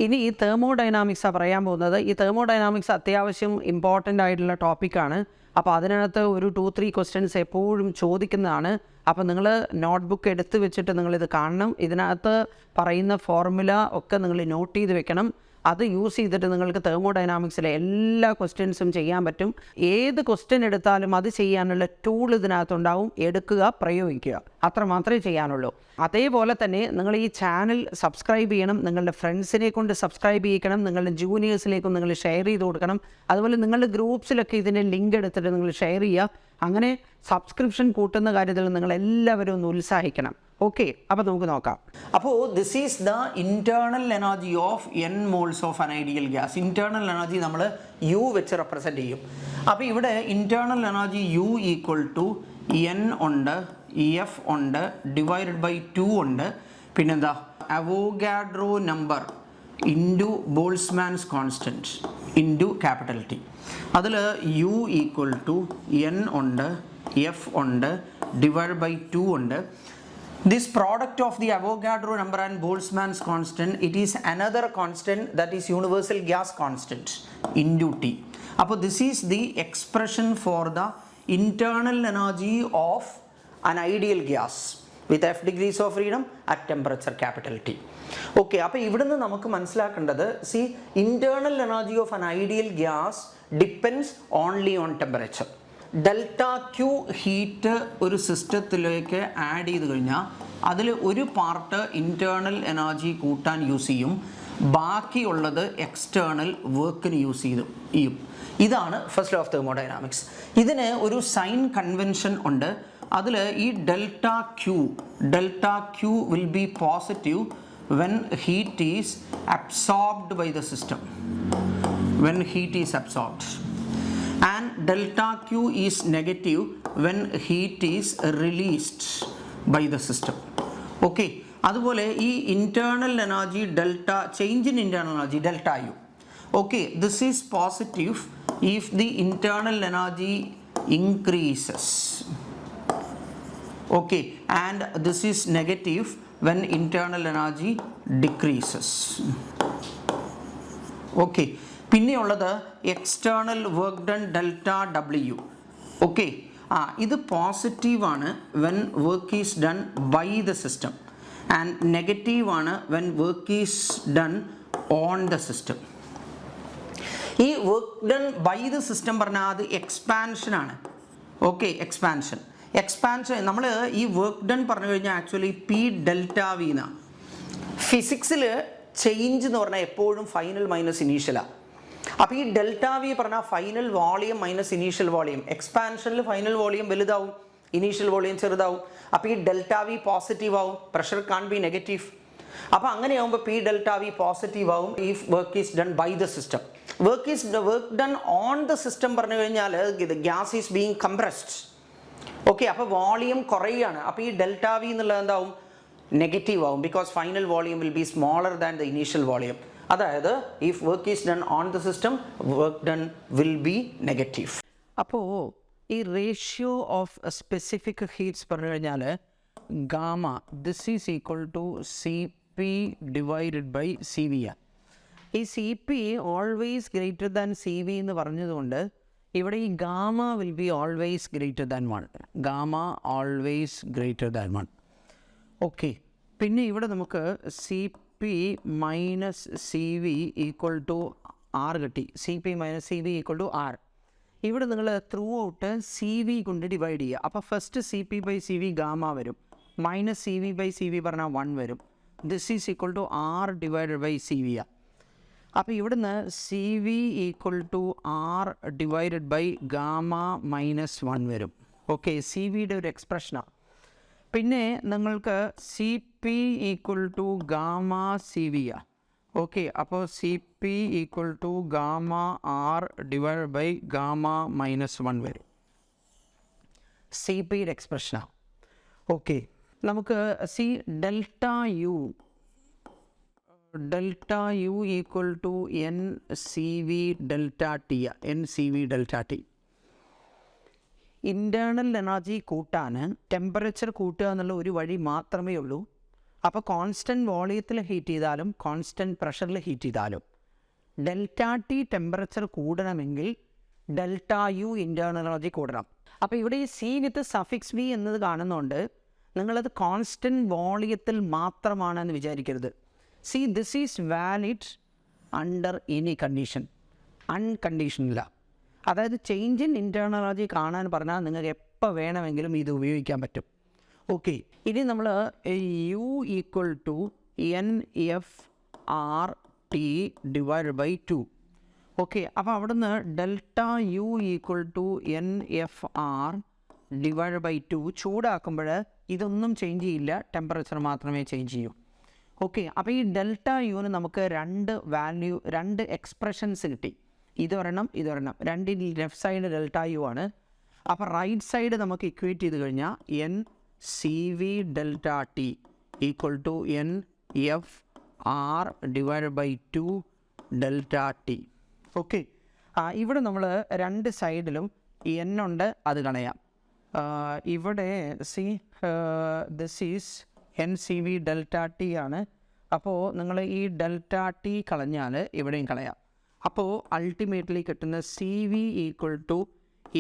ഇനി ഈ തെർമോഡൈനാമിക്സാണ് പറയാൻ പോകുന്നത്. ഈ തെർമോഡൈനാമിക്സ് അത്യാവശ്യം ഇമ്പോർട്ടൻ്റ് ആയിട്ടുള്ള ടോപ്പിക്കാണ്. അപ്പോൾ അതിനകത്ത് ഒരു 2-3 ക്വസ്റ്റ്യൻസ് എപ്പോഴും ചോദിക്കുന്നതാണ്. അപ്പോൾ നിങ്ങൾ നോട്ട്ബുക്ക് എടുത്ത് വെച്ചിട്ട് നിങ്ങളിത് കാണണം. ഇതിനകത്ത് പറയുന്ന ഫോർമുല ഒക്കെ നിങ്ങൾ നോട്ട് ചെയ്ത് വെക്കണം. അത് യൂസ് ചെയ്തിട്ട് നിങ്ങൾക്ക് തെർമോഡൈനാമിക്സിലെ എല്ലാ ക്വസ്റ്റ്യൻസും ചെയ്യാൻ പറ്റും. ഏത് ക്വസ്റ്റ്യൻ എടുത്താലും അത് ചെയ്യാനുള്ള ടൂൾ ഇതിനകത്തുണ്ടാവും. എടുക്കുക, പ്രയോഗിക്കുക, അത്ര മാത്രമേ ചെയ്യാനുള്ളൂ. അതേപോലെ തന്നെ നിങ്ങൾ ഈ ചാനൽ സബ്സ്ക്രൈബ് ചെയ്യണം. നിങ്ങളുടെ ഫ്രണ്ട്സിനെ കൊണ്ട് സബ്സ്ക്രൈബ് ചെയ്യിക്കണം. നിങ്ങളുടെ ജൂനിയേഴ്സിലേക്കും നിങ്ങൾ ഷെയർ ചെയ്ത് കൊടുക്കണം. അതുപോലെ നിങ്ങളുടെ ഗ്രൂപ്പ്സിലൊക്കെ ഇതിൻ്റെ ലിങ്ക് എടുത്തിട്ട് നിങ്ങൾ ഷെയർ ചെയ്യുക. അങ്ങനെ സബ്സ്ക്രിപ്ഷൻ കൂട്ടുന്ന കാര്യത്തിൽ നിങ്ങൾ എല്ലാവരും ഒന്ന് ഉത്സാഹിക്കണം. ഓക്കെ, അപ്പോൾ നമുക്ക് നോക്കാം. അപ്പോൾ this is the internal energy of n moles of an ideal gas. Internal energy നമ്മൾ U വെച്ച് റെപ്രസെൻറ്റ് ചെയ്യും. അപ്പോൾ ഇവിടെ internal energy U equal to n ഉണ്ട്, F ഉണ്ട്, ഡിവൈഡഡ് ബൈ 2 ഉണ്ട്, പിന്നെന്താ Avogadro number into Boltzmann's constant into capital T. അതിൽ U ഈക്വൽ ടു n ഉണ്ട്, F ഉണ്ട്, ഡിവൈഡഡ് ബൈ 2 ഉണ്ട്. This product of the Avogadro number and Boltzmann's constant, it is another constant, that is universal gas constant into T. Appo this is the expression for the internal energy of an ideal gas with F degrees of freedom at temperature capital T. Okay, appo ividunnu namukku manasilakandathu, see, internal energy of an ideal gas depends only on temperature. Delta Q heat ഒരു സിസ്റ്റത്തിലേക്ക് add ചെയ്ത് കഴിഞ്ഞാൽ അതിൽ ഒരു part internal energy കൂട്ടാൻ use ചെയ്യും, ബാക്കിയുള്ളത് external വർക്കിന് യൂസ് ചെയ്യും. ഇതാണ് ഫസ്റ്റ് ലോ ഓഫ് തെർമോഡൈനാമിക്സ്. ഇതിന് ഒരു സൈൻ കൺവെൻഷൻ ഉണ്ട്. അതിൽ ഈ delta Q will be positive when heat is absorbed by the system, when heat is absorbed, and delta Q is negative when heat is released by the system. Okay, അതുപോലെ ഈ internal energy delta, change in internal energy delta U, okay, this is positive if the internal energy increases, okay, and this is negative when internal energy decreases. Okay, പിന്നെയുള്ളത് external work done delta W. Okay, ഇത് പോസിറ്റീവാണ് when work is done by the system and നെഗറ്റീവാണ് when work is done on the system. ഈ work done by the system പറഞ്ഞാൽ അത് എക്സ്പാൻഷനാണ്. Okay, expansion നമ്മൾ ഈ work done പറഞ്ഞു കഴിഞ്ഞാൽ ആക്ച്വലി P ഡെൽറ്റ V എന്നാണ്. ഫിസിക്സിൽ ചേഞ്ച് എന്ന് പറഞ്ഞാൽ എപ്പോഴും ഫൈനൽ മൈനസ് ഇനീഷ്യലാണ്. അപ്പോൾ ഈ ഡെൽറ്റ വി പറഞ്ഞാൽ final volume minus initial volume. എക്സ്പാൻഷനിൽ ഫൈനൽ വോളിയം വലുതാവും, ഇനീഷ്യൽ വോളിയം ചെറുതാവും. അപ്പോൾ ഈ ഡെൽറ്റ വി പോസിറ്റീവ് ആവും, പ്രഷർ കാൺ ബി നെഗറ്റീവ്. അപ്പോൾ അങ്ങനെയാകുമ്പോൾ P ഡെൽറ്റ വി പോസിറ്റീവ് ആവും if work is done by the system. Work done on the system പറഞ്ഞു കഴിഞ്ഞാൽ gas is being compressed. Okay, അപ്പോൾ വോളിയം കുറയുകയാണ്. അപ്പോൾ ഈ ഡെൽറ്റ വി എന്നുള്ളത് എന്താവും, നെഗറ്റീവ് ആവും, because final volume will be smaller than the initial volume. അതായത് if work is done on the system, work done will be negative. അപ്പോൾ ഈ റേഷ്യോ ഓഫ് സ്പെസിഫിക് ഹീറ്റ്സ് പറഞ്ഞു കഴിഞ്ഞാൽ gamma this is equal to CP divided by CV. ഈ CP always greater than CV എന്ന് പറഞ്ഞതുകൊണ്ട് ഇവിടെ ഈ gamma will be always greater than 1. Gamma always greater than 1. Okay, പിന്നെ ഇവിടെ നമുക്ക് CP minus CV equal to R കിട്ടി. CP minus CV equal to R. ഇവിടെ നിങ്ങൾ ത്രൂ ഔട്ട് CV കൊണ്ട് ഡിവൈഡ് ചെയ്യുക. അപ്പോൾ first CP by CV gamma വരും, മൈനസ് CV ബൈ CV പറഞ്ഞാൽ 1 വരും. This is equal to R divided by CV. അപ്പോൾ ഇവിടുന്ന് CV equal to R divided by gamma minus 1 വരും. ഓക്കെ, CVയുടെ ഒരു എക്സ്പ്രഷനാണ്. പിന്നെ നിങ്ങൾക്ക് CP equal to gamma CV. Okay, അപ്പോൾ CP equal to gamma R divide by gamma minus 1 വരും. CPയുടെ എക്സ്പ്രഷനാണ്. ഓക്കെ, നമുക്ക് delta U equal to NCV delta T. NCV delta T. Internal energy കൂട്ടാൻ ടെമ്പറേച്ചർ കൂട്ടുക എന്നുള്ള ഒരു വഴി മാത്രമേ ഉള്ളൂ. അപ്പോൾ കോൺസ്റ്റൻറ്റ് വോളിയത്തിൽ ഹീറ്റ് ചെയ്താലും കോൺസ്റ്റൻറ്റ് പ്രഷറിൽ ഹീറ്റ് ചെയ്താലും ഡെൽറ്റ ടി ടെമ്പറേച്ചർ കൂടണമെങ്കിൽ ഡെൽറ്റ യു ഇൻറ്റേർണൽ എനർജി കൂടണം. അപ്പോൾ ഇവിടെ ഈ സി വിത്ത് സഫിക്സ് വി എന്നത് കാണുന്നതുകൊണ്ട് നിങ്ങളത് കോൺസ്റ്റൻറ്റ് വോളിയത്തിൽ മാത്രമാണെന്ന് വിചാരിക്കരുത്. See this is valid under any condition, അൺകണ്ടീഷനില്ല. അതായത് ചേഞ്ച് ഇൻ ഇൻറ്റേർണൽ എനർജി കാണാൻ പറഞ്ഞാൽ നിങ്ങൾക്ക് എപ്പോൾ വേണമെങ്കിലും ഇത് ഉപയോഗിക്കാൻ പറ്റും. ഓക്കെ, ഇനി നമ്മൾ U equal to N F R T divide by 2. Okay, അപ്പോൾ അവിടുന്ന് delta U equal to N F R divide by 2 ചൂടാക്കുമ്പോൾ ഇതൊന്നും ചേഞ്ച് ചെയ്യില്ല, ടെമ്പറേച്ചർ മാത്രമേ ചേഞ്ച് ചെയ്യൂ. ഓക്കെ, അപ്പോൾ ഈ ഡെൽറ്റ യുവിന് നമുക്ക് രണ്ട് എക്സ്പ്രഷൻസ് കിട്ടി. ഇതൊരെണ്ണം, രണ്ടിൽ ലെഫ്റ്റ് സൈഡ് ഡെൽറ്റ യു ആണ്. അപ്പോൾ റൈറ്റ് സൈഡ് നമുക്ക് ഇക്വേറ്റ് ചെയ്ത് കഴിഞ്ഞാൽ N C V delta T equal to N F R divide by 2 delta T. Okay, ഇവിടെ നമ്മൾ രണ്ട് സൈഡിലും എൻ ഉണ്ട്, അത് കളയാം. ഇവിടെ C this is N C V delta T ആണ്. അപ്പോൾ നിങ്ങൾ ഈ ഡെൽറ്റ ടി കളഞ്ഞാൽ ഇവിടെയും കളയാം. അപ്പോൾ അൾട്ടിമേറ്റ്ലി കിട്ടുന്ന C V equal to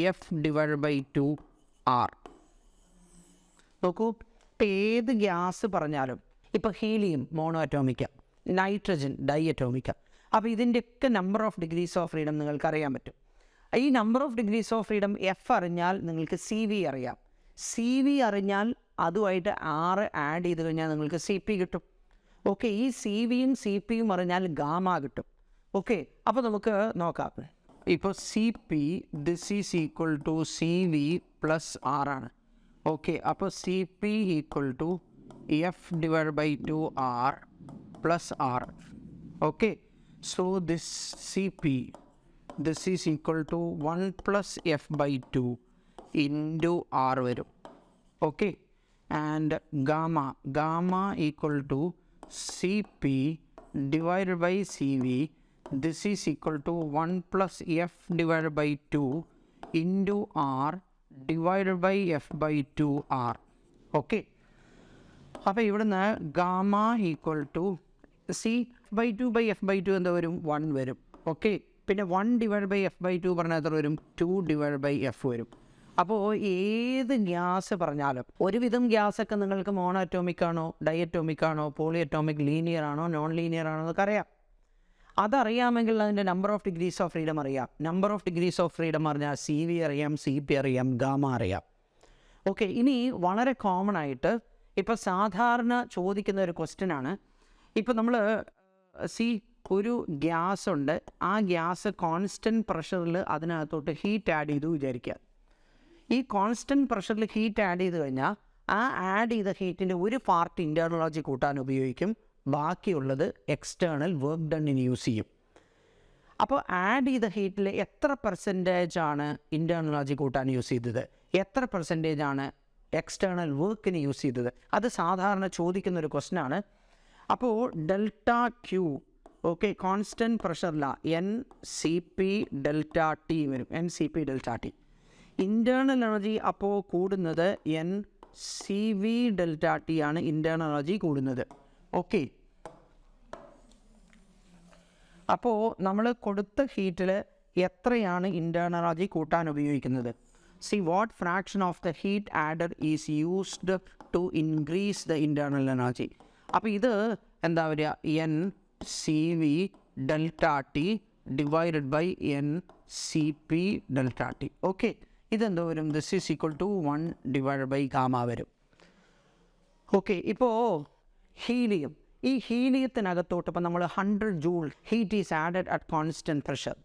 F divide by 2 R. നോക്കൂ, ഇപ്പോൾ ഏത് ഗ്യാസ് പറഞ്ഞാലും, ഇപ്പോൾ ഹീലിയം മോണോ അറ്റോമിക്ക, നൈട്രജൻ ഡൈ അറ്റോമിക്ക, അപ്പോൾ ഇതിൻ്റെയൊക്കെ number of degrees of freedom നിങ്ങൾക്ക് അറിയാൻ പറ്റും. ഈ number of degrees of freedom F അറിഞ്ഞാൽ നിങ്ങൾക്ക് സി വി അറിയാം. സി വി അറിഞ്ഞാൽ അതുമായിട്ട് ആറ് ആഡ് ചെയ്ത് കഴിഞ്ഞാൽ നിങ്ങൾക്ക് സി പി കിട്ടും. ഓക്കെ, ഈ സി വിയും സി പിയും അറിഞ്ഞാൽ ഗാമ കിട്ടും. ഓക്കെ, അപ്പോൾ നമുക്ക് നോക്കാം. ഇപ്പോൾ C P this is equal to C V plus R ആണ്. ഓക്കെ, അപ്പോൾ C P equal to F divide by 2 R plus R. Okay, so this Cp, this is equal to 1 plus F by 2 into R varum. Okay, and gamma equal to Cp divided by Cv, this is equal to 1 plus F divided by 2 into R divided by F by 2 R. Okay, അപ്പോൾ ഇവിടുന്ന് gamma equal to C by 2 by F by 2 എന്താ വരും? 1 വരും. Okay, പിന്നെ 1 divide by F by 2 പറഞ്ഞാൽ എത്ര വരും? 2 divide by F വരും. അപ്പോൾ ഏത് ഗ്യാസ് പറഞ്ഞാലും, ഒരുവിധം ഗ്യാസൊക്കെ നിങ്ങൾക്ക് മോണോ അറ്റോമിക് ആണോ, ഡൈ അറ്റോമിക് ആണോ, പോളി അറ്റോമിക്, ലീനിയർ ആണോ, നോൺ ലീനിയർ ആണോ എന്നൊക്കെ അറിയാം. അതറിയാമെങ്കിൽ അതിൻ്റെ number of degrees of freedom അറിയാം. Number of degrees of freedom പറഞ്ഞാൽ സി വി അറിയാം, സി പി അറിയാം, ഗാമ അറിയാം. ഓക്കെ, ഇനി വളരെ കോമൺ ആയിട്ട് ഇപ്പോൾ സാധാരണ ചോദിക്കുന്ന ഒരു ക്വസ്റ്റ്യൻ ആണ്. ഇപ്പോൾ നമ്മൾ ഒരു ഗ്യാസ് ഉണ്ട്, ആ ഗ്യാസ് കോൺസ്റ്റൻറ്റ് പ്രഷറിൽ അതിനകത്തോട്ട് ഹീറ്റ് ആഡ് ചെയ്തു വിചാരിക്കുക. ഈ കോൺസ്റ്റൻറ്റ് പ്രഷറിൽ ഹീറ്റ് ആഡ് ചെയ്ത് കഴിഞ്ഞാൽ ആ ആഡ് ചെയ്ത ഹീറ്റിൻ്റെ ഒരു പാർട്ട് ഇൻറ്റേർണൽ എനർജി കൂട്ടാൻ ഉപയോഗിക്കും, ബാക്കിയുള്ളത് എക്സ്റ്റേണൽ വർക്ക് ഡണ്ണിന് യൂസ് ചെയ്യും. അപ്പോൾ ആഡ് ചെയ്ത ഹീറ്റിൽ എത്ര പെർസെൻറ്റേജ് ആണ് ഇൻറ്റേർണൽ എനർജി കൂട്ടാൻ യൂസ് ചെയ്തത്, എത്ര പെർസെൻറ്റേജ് ആണ് എക്സ്റ്റേണൽ വർക്കിന് യൂസ് ചെയ്തത്, അത് സാധാരണ ചോദിക്കുന്നൊരു ക്വസ്റ്റ്യൻ ആണ്. അപ്പോൾ ഡെൽറ്റ ക്യൂ, ഓക്കെ, കോൺസ്റ്റൻറ്റ് പ്രഷറിലാണ് N C P delta T വരും, N C P delta T. Internal energy അപ്പോൾ കൂടുന്നത് N C V delta T ആണ് ഇൻറ്റേർണൽ എനർജി കൂടുന്നത്. ഓക്കെ, അപ്പോൾ നമ്മൾ കൊടുത്ത ഹീറ്റിൽ എത്രയാണ് ഇൻറ്റേർണൽ എനർജി കൂട്ടാൻ ഉപയോഗിക്കുന്നത്? See what fraction of the heat added is used to increase the internal energy. അപ്പോൾ ഇത് എന്താ വരിക? N C V delta T divided by N C P delta T. Okay, ഇതെന്തോ വരും? This is equal to 1 divided by gamma വരും. Okay, ഇപ്പോൾ helium, ഈ ഹീലിയത്തിനകത്തോട്ട് ഇപ്പോൾ നമ്മൾ 100 joule heat is added at constant pressure.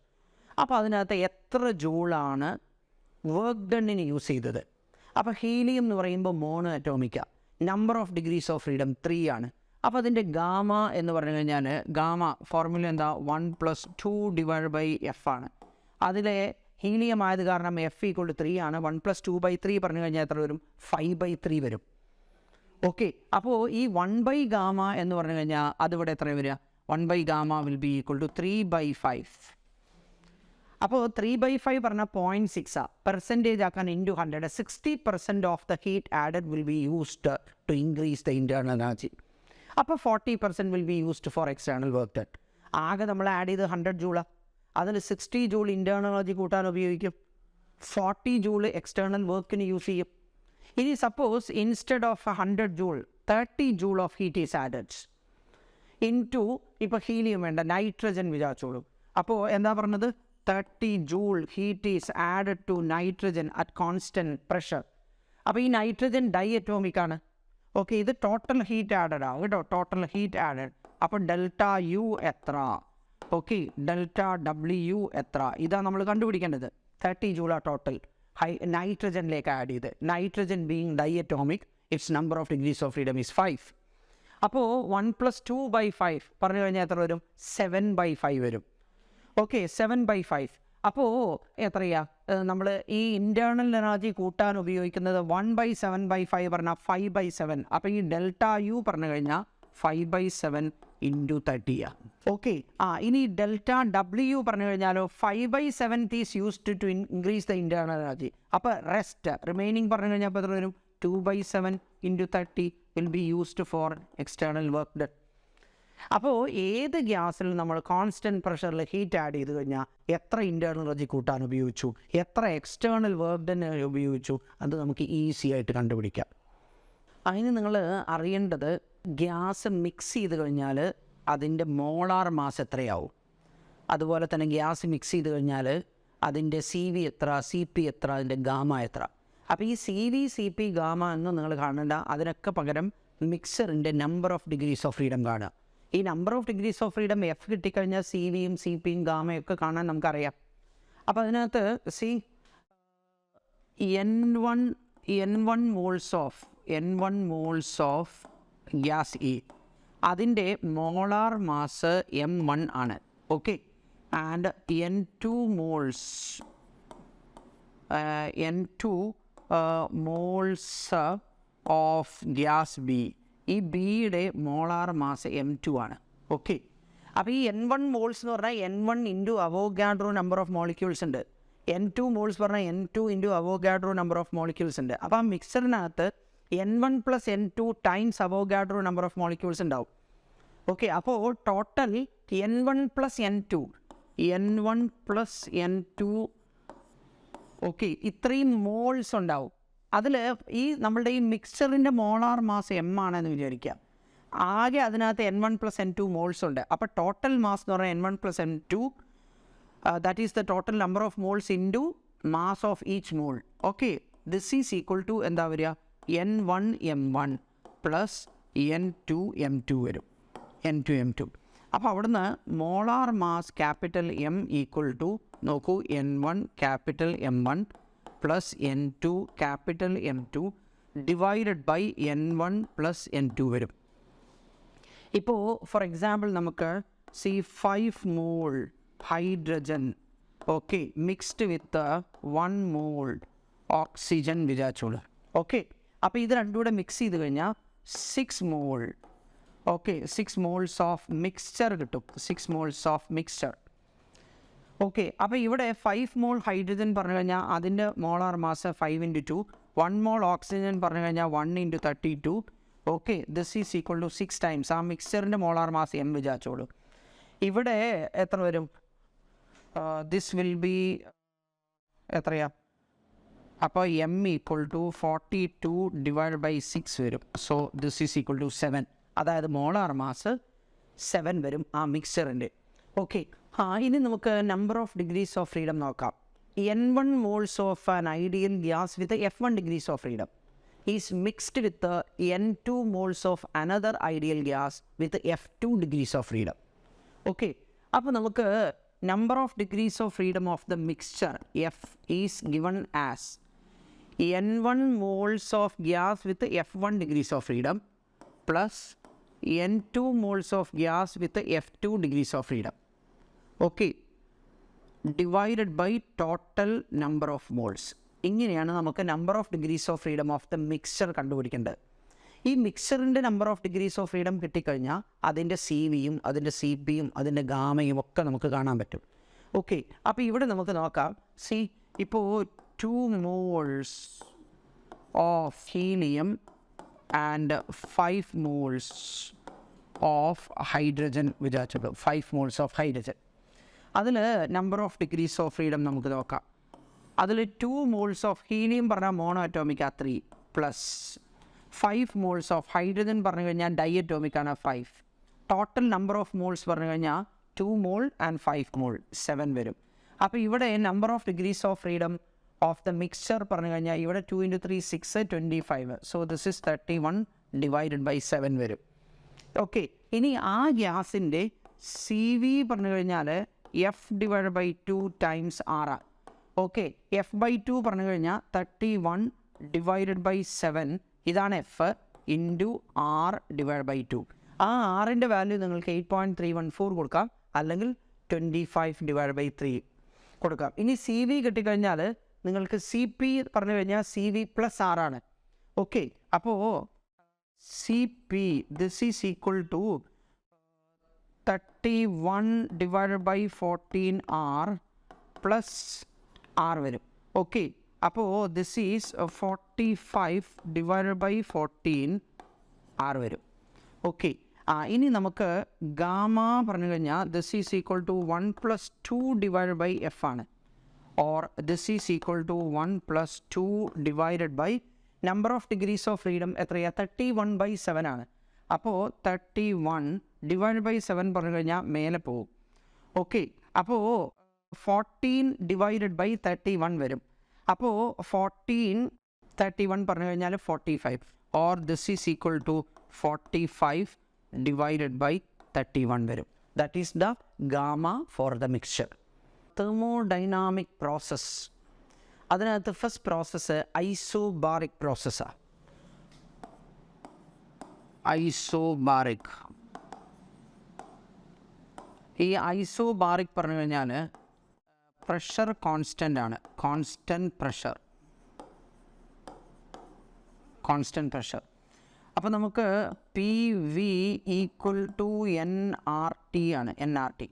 അപ്പോൾ അതിനകത്ത് എത്ര ജൂളാണ് വർക്ക് ഡണ്ണിന് യൂസ് ചെയ്തത്? അപ്പോൾ ഹീലിയം എന്ന് പറയുമ്പോൾ മോണോ അറ്റോമിക്ക, number of degrees of freedom 3 ആണ്. അപ്പോൾ അതിൻ്റെ ഗാമ എന്ന് പറഞ്ഞു കഴിഞ്ഞാൽ ഗാമ ഫോർമുല എന്താ? 1 + 2 ഡിവൈഡ് ബൈ എഫ് ആണ്. അതിലെ ഹീലിയം ആയത് കാരണം എഫ് ഈക്വൾ ടു 3 ആണ്. 1 + 2/3 പറഞ്ഞു കഴിഞ്ഞാൽ എത്ര വരും? 5/3 വരും. ഓക്കെ, അപ്പോൾ ഈ 1 ഗാമ എന്ന് പറഞ്ഞു കഴിഞ്ഞാൽ അതിവിടെ എത്ര വരിക? 1 gamma will be equal to 3/5. അപ്പോൾ 3/5 പറഞ്ഞാൽ 0.6 പെർസെൻറ്റേജ് ആക്കാൻ into 100, 60% of the heat added will be used to increase the internal energy. അപ്പോൾ 40% will be used for external work done. ആകെ നമ്മൾ ആഡ് ചെയ്ത് 100 ജൂളാണ്. അതിൽ 60 ജൂൾ ഇൻറ്റേർണൽ എനർജി കൂട്ടാൻ ഉപയോഗിക്കും, 40 ജൂൾ എക്സ്റ്റേണൽ വർക്കിന് യൂസ് ചെയ്യും. ഇനി suppose instead of 100 joule 30 joule of heat is added into, ഇപ്പോൾ ഹീലിയം വേണ്ട, നൈട്രജൻ വിചാരിച്ചോളൂ. അപ്പോൾ എന്താ പറഞ്ഞത്, 30 ജൂൾ heat is added to nitrogen at constant pressure. അപ്പോൾ ഈ നൈട്രജൻ ഡൈ അറ്റോമിക് ആണ്. ഓക്കെ, ഇത് ടോട്ടൽ ഹീറ്റ് ആഡഡ് ആവും കേട്ടോ, ടോട്ടൽ ഹീറ്റ് ആഡഡ്. അപ്പോൾ ഡെൽറ്റ യു എത്ര, ഓക്കെ, ഡെൽറ്റ ഡബ്ല്യു എത്ര, ഇതാണ് നമ്മൾ കണ്ടുപിടിക്കേണ്ടത്. 30 ജൂളാ ടോട്ടൽ നൈട്രജനിലേക്ക് ആഡ് ചെയ്ത്. Nitrogen being dye atomic, it's number of degrees of freedom is 5. അപ്പോൾ 1 + 2/5 പറഞ്ഞു കഴിഞ്ഞാൽ എത്ര വരും, 7/5 വരും. ഓക്കെ, 7/5. അപ്പോൾ എത്രയാ നമ്മൾ ഈ ഇൻറ്റേർണൽ എനർജി കൂട്ടാൻ ഉപയോഗിക്കുന്നത് 1/7/5 പറഞ്ഞാൽ 5/7. അപ്പോൾ ഈ ഡെൽറ്റ യു പറഞ്ഞു കഴിഞ്ഞാൽ 5/7 × 30 ആണ്. ഓക്കെ, ഇനി ഡെൽറ്റ ഡബ്ല്യു പറഞ്ഞു കഴിഞ്ഞാലോ 5/7 is used to increase the internal energy. അപ്പോൾ റെസ്റ്റ് റിമൈനിങ് പറഞ്ഞു കഴിഞ്ഞാൽ അപ്പോൾ എത്ര വരും, 2/7 × 30 will be used for external work done. അപ്പോൾ ഏത് ഗ്യാസിൽ നമ്മൾ കോൺസ്റ്റൻറ്റ് പ്രഷറിൽ ഹീറ്റ് ആഡ് ചെയ്ത് കഴിഞ്ഞാൽ എത്ര ഇൻറ്റേർണൽ എനർജി കൂട്ടാൻ ഉപയോഗിച്ചു, എത്ര എക്സ്റ്റേണൽ വർക്ക് ഡൺ ഉപയോഗിച്ചു, അത് നമുക്ക് ഈസി ആയിട്ട് കണ്ടുപിടിക്കാം. അതിന് നിങ്ങൾ അറിയേണ്ടത്, ഗ്യാസ് മിക്സ് ചെയ്ത് കഴിഞ്ഞാൽ അതിൻ്റെ മോളാർ മാസ് എത്രയാവും, അതുപോലെ തന്നെ ഗ്യാസ് മിക്സ് ചെയ്ത് കഴിഞ്ഞാൽ അതിൻ്റെ CV എത്ര, CP എത്ര, അതിൻ്റെ ഗാമ എത്ര. അപ്പോൾ ഈ CV, CP, ഗാമ എന്ന് നിങ്ങൾ കാണേണ്ട, അതിനൊക്കെ പകരം മിക്സറിൻ്റെ number of degrees of freedom കാണുക. ഈ number of degrees of freedom F കിട്ടിക്കഴിഞ്ഞാൽ CVയും CPയും ഗാമയൊക്കെ കാണാൻ നമുക്കറിയാം. അപ്പോൾ അതിനകത്ത് N1 moles of gas E, അതിൻ്റെ മോളാർ മാസ് M1 ആണ്. Okay, and N2 moles of gas B, ഈ ബിയുടെ മോളാർ മാസ് M2 ആണ്. ഓക്കെ, അപ്പോൾ ഈ N1 മോൾസ് എന്ന് പറഞ്ഞാൽ N1 × Avogadro number of molecules ഉണ്ട്, N2 മോൾസ് പറഞ്ഞാൽ N2 × Avogadro number of molecules ഉണ്ട്. അപ്പോൾ ആ മിക്സറിനകത്ത് N1 + N2 times Avogadro number of molecules ഉണ്ടാവും. ഓക്കെ, അപ്പോൾ ടോട്ടൽ N1 + N2 ഓക്കെ, ഇത്രയും മോൾസ് ഉണ്ടാവും. അതിൽ ഈ നമ്മളുടെ ഈ മിക്സറിൻ്റെ മോളാർ മാസ് M ആണെന്ന് വിചാരിക്കുക. ആകെ അതിനകത്ത് N1 + N2 മോൾസ് ഉണ്ട്. അപ്പോൾ ടോട്ടൽ മാസ് എന്ന് പറഞ്ഞാൽ N1 + N2, that is the total number of moles into mass of each mole. Okay, this is equal to എന്താ വരിക, N1 M1 + N2 M2 വരും, N2 M2. അപ്പോൾ അവിടുന്ന് molar mass capital M equal to, നോക്കൂ, N1 capital M1 + N2 capital M2 divided by N1 + N2 വരും. ഇപ്പോൾ four example നമുക്ക് 5 mole hydrogen, okay, mixed with 1 mole oxygen വിചാരിച്ചോളൂ. Okay, അപ്പോൾ ഇത് രണ്ടും കൂടെ മിക്സ് ചെയ്ത് കഴിഞ്ഞാൽ 6 mole, okay, 6 moles of mixture കിട്ടും, 6 മോൾസ് ഓഫ് മിക്സ്ചർ. ഓക്കെ, അപ്പോൾ ഇവിടെ 5 മോൾ ഹൈഡ്രജൻ പറഞ്ഞു കഴിഞ്ഞാൽ അതിൻ്റെ മോളാർ മാസ് 5 × 2, 1 മോൾ ഓക്സിജൻ പറഞ്ഞു കഴിഞ്ഞാൽ 1 × 32. Okay, this is equal to 6 times ആ മിക്സ്ചറിൻ്റെ മോളാർ മാസ് M വിചാരിച്ചോളൂ. ഇവിടെ എത്ര വരും, ദിസ് വിൽ ബി എത്രയാ, അപ്പോൾ M equal to 42 divide by 6 വരും. So this is equal to 7, അതായത് മോളാർ മാസ് 7 വരും ആ മിക്സറിൻ്റെ. ഓക്കെ, ഇനി നമുക്ക് number of degrees of freedom നോക്കാം. N1 moles of an ideal gas with F1 degrees of freedom is mixed with N2 moles of another ideal gas with F2 degrees of freedom. Okay, അപ്പോൾ നമുക്ക് number of degrees of freedom of the mixture F is given as N1 moles of gas with F1 degrees of freedom plus N2 moles of gas with F2 degrees of freedom. Okay, divided by total number of moles. ഇങ്ങനെയാണ് നമുക്ക് number of degrees of freedom of the mixture കണ്ടുപിടിക്കേണ്ടത്. ഈ മിക്സ്ചറിൻ്റെ number of degrees of freedom കിട്ടിക്കഴിഞ്ഞാൽ അതിൻ്റെ CVയും അതിൻ്റെ CPയും അതിൻ്റെ ഗാമയും ഒക്കെ നമുക്ക് കാണാൻ പറ്റും. ഓക്കെ, അപ്പോൾ ഇവിടെ നമുക്ക് നോക്കാം. ഇപ്പോൾ 2 moles of helium and 5 moles of hydrogen വിചാരിച്ചത് 5 moles ഓഫ് ഹൈഡ്രജൻ. അതിൽ number of degrees of freedom നമുക്ക് നോക്കാം. അതിൽ 2 moles ഓഫ് ഹീലിയം പറഞ്ഞാൽ mono atomic 3 plus 5 moles of hydrogen പറഞ്ഞു കഴിഞ്ഞാൽ ഡൈ അറ്റോമിക് ആണ് 5. ടോട്ടൽ നമ്പർ ഓഫ് മോൾസ് പറഞ്ഞു കഴിഞ്ഞാൽ 2 mole and 5 mole 7 വരും. അപ്പോൾ ഇവിടെ number of degrees of freedom of the mixture പറഞ്ഞു കഴിഞ്ഞാൽ ഇവിടെ 2 × 3 6 25. So this is 31 divided by 7 വരും. ഓക്കെ, ഇനി ആ ഗ്യാസിൻ്റെ സി വി പറഞ്ഞു കഴിഞ്ഞാൽ F divide by 2 times R. Okay, F by 2 പറഞ്ഞു കഴിഞ്ഞാൽ 31 ഡിവൈഡഡ് ബൈ 7, ഇതാണ് F, into R divide by 2. ആ ആറിൻ്റെ വാല്യൂ നിങ്ങൾക്ക് 8.314 കൊടുക്കാം, അല്ലെങ്കിൽ 25 ഡിവൈഡ് ബൈ 3 കൊടുക്കാം. ഇനി സി വി കിട്ടിക്കഴിഞ്ഞാൽ നിങ്ങൾക്ക് സി പി പറഞ്ഞു കഴിഞ്ഞാൽ സി വി പ്ലസ് ആറാണ്. ഓക്കെ, അപ്പോൾ C P this is equal to 31 divided by 14 R plus R വരും. ഓക്കെ, അപ്പോൾ this is 45 divided by 14 R വരും. ഓക്കെ, ഇനി നമുക്ക് ഗാമ പറഞ്ഞു കഴിഞ്ഞാൽ this is equal to 1 + 2 divided by F ആണ്, or this is equal to 1 + 2 divided by number of degrees of freedom എത്രയാണ് 31/7 ആണ്. അപ്പോൾ 31 ഡിവൈഡ് ബൈ 7 പറഞ്ഞു കഴിഞ്ഞാൽ മേലെ പോകും. ഓക്കെ, അപ്പോൾ 14 ഡിവൈഡഡ് ബൈ 31 വരും. അപ്പോൾ 14 31 പറഞ്ഞു കഴിഞ്ഞാൽ 45, or this is equal to 45 divided by 31 വരും. That is the gamma for the mixture. Thermodynamic process, അതിനകത്ത് ഫസ്റ്റ് പ്രോസസ്സ് ഐസോബാറിക് പ്രോസസ്സാണ്. ഐസോബാറിക്, ഈ ഐസോബാറിക് പറഞ്ഞു കഴിഞ്ഞാൽ പ്രഷർ കോൺസ്റ്റൻ്റ് ആണ്, കോൺസ്റ്റൻറ്റ് പ്രഷർ. അപ്പോൾ നമുക്ക് P V equal to N R T ആണ്, എൻ ആർ ടി.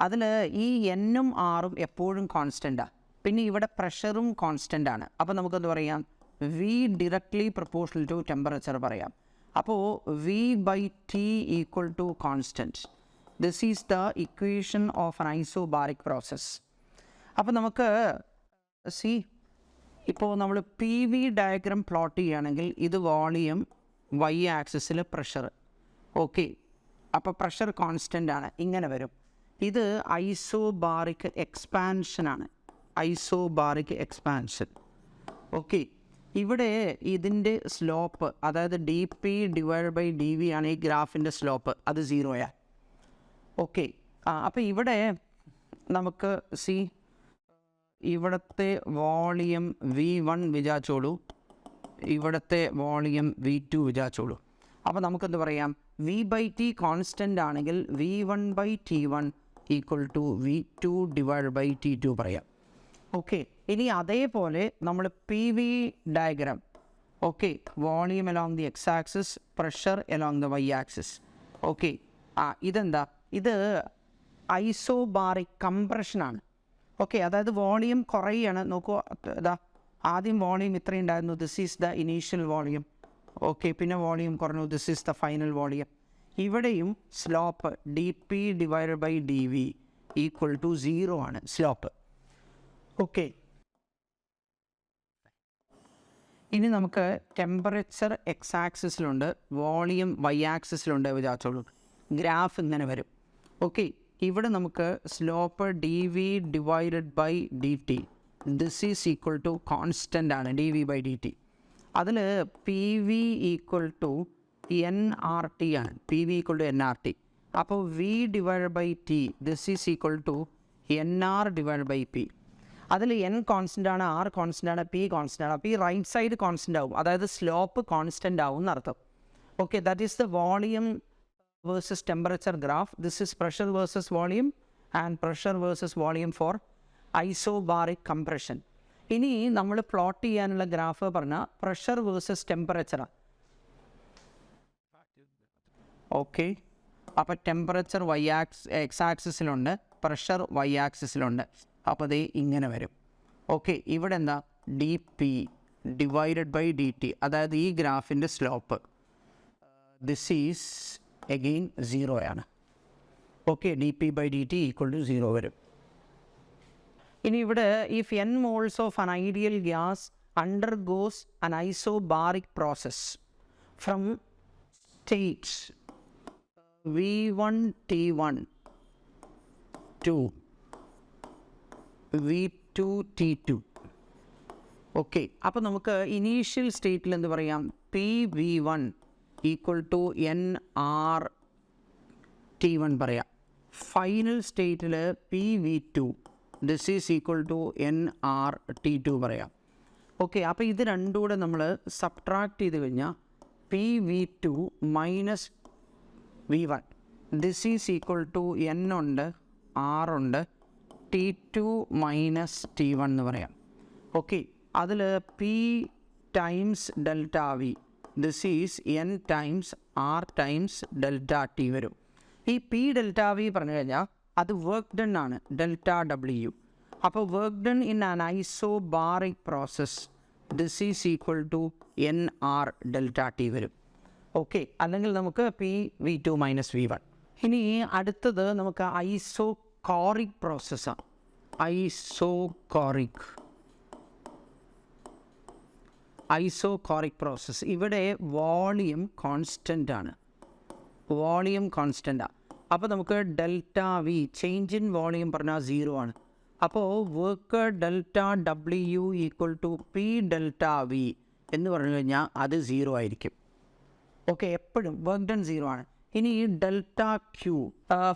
അതിൽ ഈ എന്നും ആറും എപ്പോഴും കോൺസ്റ്റൻ്റാണ്, പിന്നെ ഇവിടെ പ്രഷറും കോൺസ്റ്റൻ്റ് ആണ്. അപ്പോൾ നമുക്കെന്ത് പറയാം, V directly proportional to temperature പറയാം. അപ്പോൾ V by T equal to constant. This is the equation of an isobaric process. അപ്പോൾ നമുക്ക് ഇപ്പോൾ നമ്മൾ പി വി ഡയഗ്രാം പ്ലോട്ട് ചെയ്യുകയാണെങ്കിൽ ഇത് വോളിയം, വൈ ആക്സിസിൽ പ്രഷർ. ഓക്കെ, അപ്പോൾ പ്രഷർ കോൺസ്റ്റൻ്റ് ആണ്, ഇങ്ങനെ വരും. ഇത് ഐസോബാറിക് എക്സ്പാൻഷനാണ്, ഐസോബാറിക് എക്സ്പാൻഷൻ. ഓക്കെ, ഇവിടെ ഇതിൻ്റെ സ്ലോപ്പ്, അതായത് d P divide by D V ആണ് ഈ ഗ്രാഫിൻ്റെ സ്ലോപ്പ്, അത് 0 ഓക്കെ, അപ്പോൾ ഇവിടെ നമുക്ക് ഇവിടുത്തെ വോളിയം V1 വിചാരിച്ചോളൂ, ഇവിടുത്തെ വോളിയം V2 വിചാരിച്ചോളൂ. അപ്പോൾ നമുക്കെന്ത് പറയാം, വി ബൈ ടി കോൺസ്റ്റൻ്റ് ആണെങ്കിൽ V1/T1 equal to V2 divide by T2 പറയാം. ഓക്കെ, ഇനി അതേപോലെ നമ്മൾ P V diagram, okay, volume along the X axis, pressure along the Y axis. Okay, ഇതെന്താ, ഇത് ഐസോബാറിക് കംപ്രഷനാണ്. ഓക്കെ, അതായത് വോളിയം കുറയാണ്. നോക്കൂ, ഇതാ ആദ്യം വോളിയം ഇത്രയും ഉണ്ടായിരുന്നു, this is the initial volume. Okay, പിന്നെ വോളിയം കുറഞ്ഞു, this is the final volume. ഇവിടെയും slope D P divide by D V equal to 0 ആണ് സ്ലോപ്പ്. ഓക്കെ, ഇനി നമുക്ക് ടെമ്പറേച്ചർ എക്സ് ആക്സിസിലുണ്ട്, വോളിയം വൈ ആക്സിസിലുണ്ട് വിചാരിച്ചോളൂ. ഗ്രാഫ് ഇങ്ങനെ വരും. ഓക്കെ, ഇവിടെ നമുക്ക് slope D V divided by D T, this is equal to constant ആണ്, D V by D T. അതിൽ P V equal to N R T ആണ്, P V equal to N R T. അപ്പോൾ V divide by T, this is equal to N R divide by P. അതിൽ N constant ആണ്, R constant ആണ്, P constant ആണ്. അപ്പോൾ ഈ right side constant ആവും, അതായത് സ്ലോപ്പ് കോൺസ്റ്റൻ്റ് ആവും എന്നർത്ഥം. Okay, that is the volume versus temperature graph. This is pressure versus volume and pressure versus volume for isobaric compression. ഇനി നമ്മൾ പ്ലോട്ട് ചെയ്യാനുള്ള ഗ്രാഫ് പറഞ്ഞാൽ പ്രഷർ വേഴ്സസ് ടെമ്പറേച്ചറാണ്. ഓക്കെ, അപ്പോൾ ടെമ്പറേച്ചർ എക്സ് ആക്സിസിലുണ്ട്, പ്രഷർ വൈ ആക്സിസിലുണ്ട്. അപ്പോൾ അത് ഇങ്ങനെ വരും. ഓക്കെ, ഇവിടെ എന്താ, d P divided by D T, അതായത് ഈ ഗ്രാഫിൻ്റെ സ്ലോപ്പ്. ദിസ് ഈസ് again 0 ആണ്. Okay, dp by dt equal to 0 വരും. ഇനി ഇവിടെ if n moles of an ideal gas undergoes an isobaric process from states V1 T1 to V2 T2. Okay, അപ്പോൾ നമുക്ക് initial സ്റ്റേറ്റിൽ എന്ത് പറയാം? PV1 ഈക്വൽ ടു NR പറയാം. ഫൈനൽ സ്റ്റേറ്റിൽ PV2 this is equal to NR പറയാം. Okay, അപ്പോൾ ഇത് രണ്ടും കൂടെ നമ്മൾ സബ്ട്രാക്ട് ചെയ്ത് കഴിഞ്ഞാൽ PV2 minus V1 this is equal to N ഉണ്ട്, R ഉണ്ട്, T2 മൈനസ് T1 എന്ന് പറയാം. ഓക്കെ, അതിൽ P times delta V this is N times R times delta T വരും. ഈ P ഡെൽറ്റ വി പറഞ്ഞു കഴിഞ്ഞാൽ അത് വർക്ക് ഡൺ ആണ്, ഡെൽറ്റ W. അപ്പോൾ work done in an isobaric process this is equal to NR delta T വരും. Okay, അല്ലെങ്കിൽ നമുക്ക് PV2 മൈനസ് V1. ഇനി അടുത്തത് നമുക്ക് ഐസോകോറിക് പ്രോസസ്സാണ്. Isochoric process. ഇവിടെ വോളിയം കോൺസ്റ്റൻ്റ് ആണ്, അപ്പോൾ നമുക്ക് delta V change in volume പറഞ്ഞാൽ 0 ആണ്. അപ്പോൾ work delta W equal to P delta V എന്ന് പറഞ്ഞു കഴിഞ്ഞാൽ അത് 0 ആയിരിക്കും. ഓക്കെ, എപ്പോഴും വർക്ക് ഡൺ 0 ആണ്. ഇനി delta Q,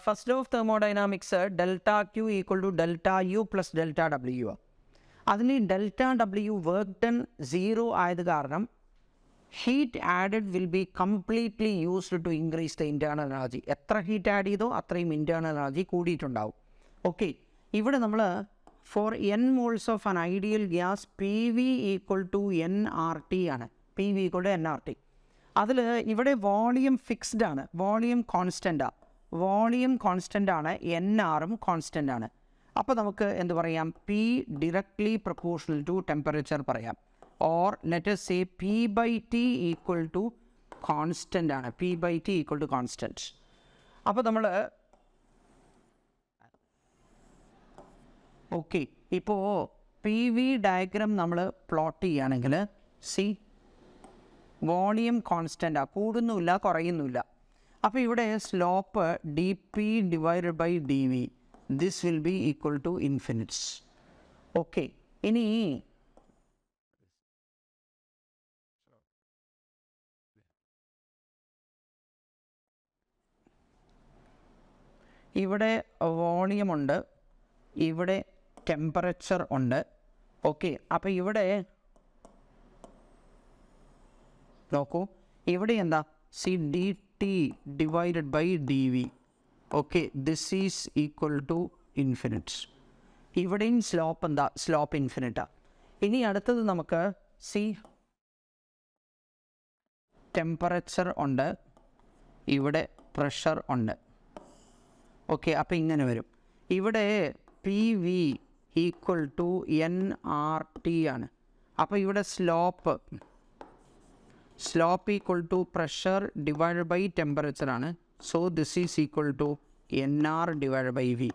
first law of thermodynamics delta Q equal to delta U plus delta W ആണ്. അതിന് ഡെൽറ്റ W വർക്ക് ഡൺ 0 ആയത് കാരണം heat added will be completely used to increase the internal energy. എത്ര heat add ചെയ്തോ അത്രയും internal energy കൂടിയിട്ടുണ്ടാവും. Okay, ഇവിടെ നമ്മൾ for N moles of an ideal gas PV equal to NRT ആണ്. PV equal to NRT. അതിൽ ഇവിടെ volume fixed ആണ്, വോളിയം കോൺസ്റ്റൻ്റ് ആണ്, NRും കോൺസ്റ്റൻ്റ് ആണ്. അപ്പോൾ നമുക്ക് എന്ത് പറയാം? P directly proportional to temperature പറയാം. Or let us say P/T equal to constant ആണ്. P/T equal to constant. അപ്പോൾ നമ്മൾ ഓക്കെ, ഇപ്പോൾ PV ഡയഗ്രാം നമ്മൾ പ്ലോട്ട് ചെയ്യുകയാണെങ്കിൽ വോളിയം കോൺസ്റ്റൻ്റാണ്, കൂടുന്നുമില്ല കുറയുന്നുമില്ല. അപ്പോൾ ഇവിടെ slope dP divided by dV this will be equal to infinity. Okay, ഇനി ഇവിടെ വോളിയം ഉണ്ട്, ഇവിടെ ടെമ്പറേച്ചർ ഉണ്ട്. ഓക്കെ, അപ്പോൾ ഇവിടെ നോക്കൂ, ഇവിടെ എന്താ dt divided by dV. Okay, this is equal to infinity. ഇവിടെയും സ്ലോപ്പ് എന്താ? സ്ലോപ്പ് ഇൻഫിനിറ്റാണ്. ഇനി അടുത്തത് നമുക്ക് ടെമ്പറേച്ചർ ഉണ്ട്, ഇവിടെ പ്രഷർ ഉണ്ട്. ഓക്കെ, അപ്പോൾ ഇങ്ങനെ വരും. ഇവിടെ PV ഈക്വൽ ടു NRT ആണ്. അപ്പോൾ ഇവിടെ slope equal to pressure divided by temperature ആണ്. So this is equal to NR divided by V.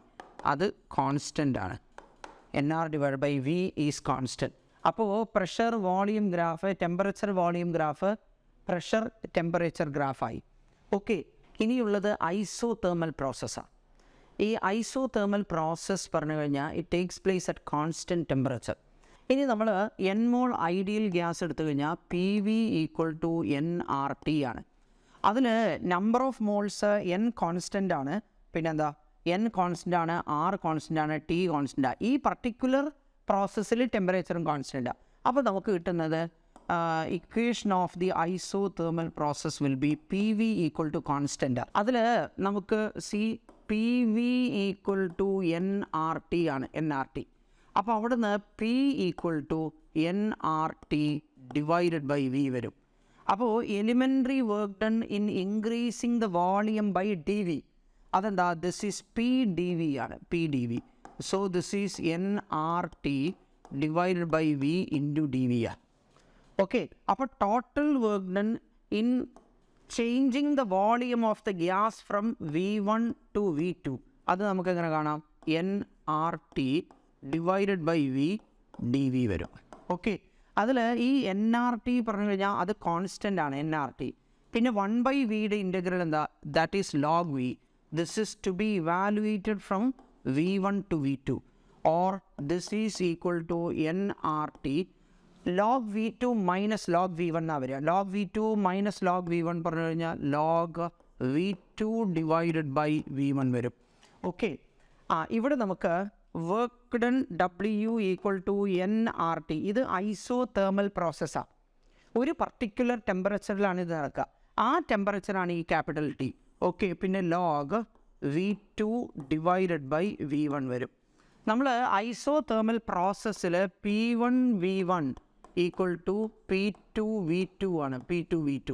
അത് കോൺസ്റ്റൻ്റ് ആണ്. NR divided by V is constant. അപ്പോൾ pressure volume graph, temperature volume graph, pressure temperature ഗ്രാഫായി. Okay, ഇനിയുള്ളത് isothermal പ്രോസസ്സാണ്. ഈ isothermal process പറഞ്ഞു കഴിഞ്ഞാൽ it takes place at constant temperature. ഇനി നമ്മൾ N മോൾ ഐഡിയൽ ഗ്യാസ് എടുത്തു കഴിഞ്ഞാൽ PV ഈക്വൽ ടു NRT ആണ്. അതിൽ number of moles N constant ആണ്, പിന്നെന്താ N കോൺസ്റ്റൻ്റ് ആണ്, R കോൺസ്റ്റൻ്റ് ആണ്, T കോൺസ്റ്റൻ്റ് ആണ്. ഈ പർട്ടിക്കുലർ പ്രോസസ്സിൽ ടെമ്പറേച്ചറും കോൺസ്റ്റൻ്റ് ആണ്. അപ്പോൾ നമുക്ക് കിട്ടുന്നത് equation of the isothermal process will be PV equal to constant. അതിൽ നമുക്ക് PV ഈക്വൽ ടു NRT ആണ്, NRT. അപ്പോൾ അവിടുന്ന് P equal to NRT divided by V വരും. അപ്പോൾ elementary work done in increasing the volume by dV അതെന്താ? This is PdV ആണ്, PdV. So this is NRT divided by V into dV ആണ്. Okay, അപ്പോൾ total work done in changing the volume of the gas from V1 to V2. അത് നമുക്ക് എങ്ങനെ കാണാം? nRT divided by V dV വരും. Okay, അതിൽ ഈ nRT പറഞ്ഞു കഴിഞ്ഞാൽ അത് കോൺസ്റ്റൻ്റ് ആണ് nRT. പിന്നെ 1/Vയുടെ ഇൻ്റഗ്രൽ എന്താ? That is log V. This is to be evaluated from V1 to V2 or this is equal to nRT log V2 minus log V1 എന്നാ വരിക. log V2 minus log V1 പറഞ്ഞു കഴിഞ്ഞാൽ log V2 divided by V1 വരും. Okay, ഇവിടെ നമുക്ക് work done W equal to nRT. ഇത് isothermal പ്രോസസ്സാണ്. ഒരു പർട്ടിക്കുലർ ടെമ്പറേച്ചറിലാണ് ഇത് നടക്കുക. ആ ടെമ്പറേച്ചറാണ് ഈ ക്യാപിറ്റൽ T. ഓക്കെ, പിന്നെ log V2 divided by V1 വരും. നമ്മൾ ഐസോതേർമൽ പ്രോസസ്സിൽ P1 V1 equal to P2 V2 ആണ്. P2 V2.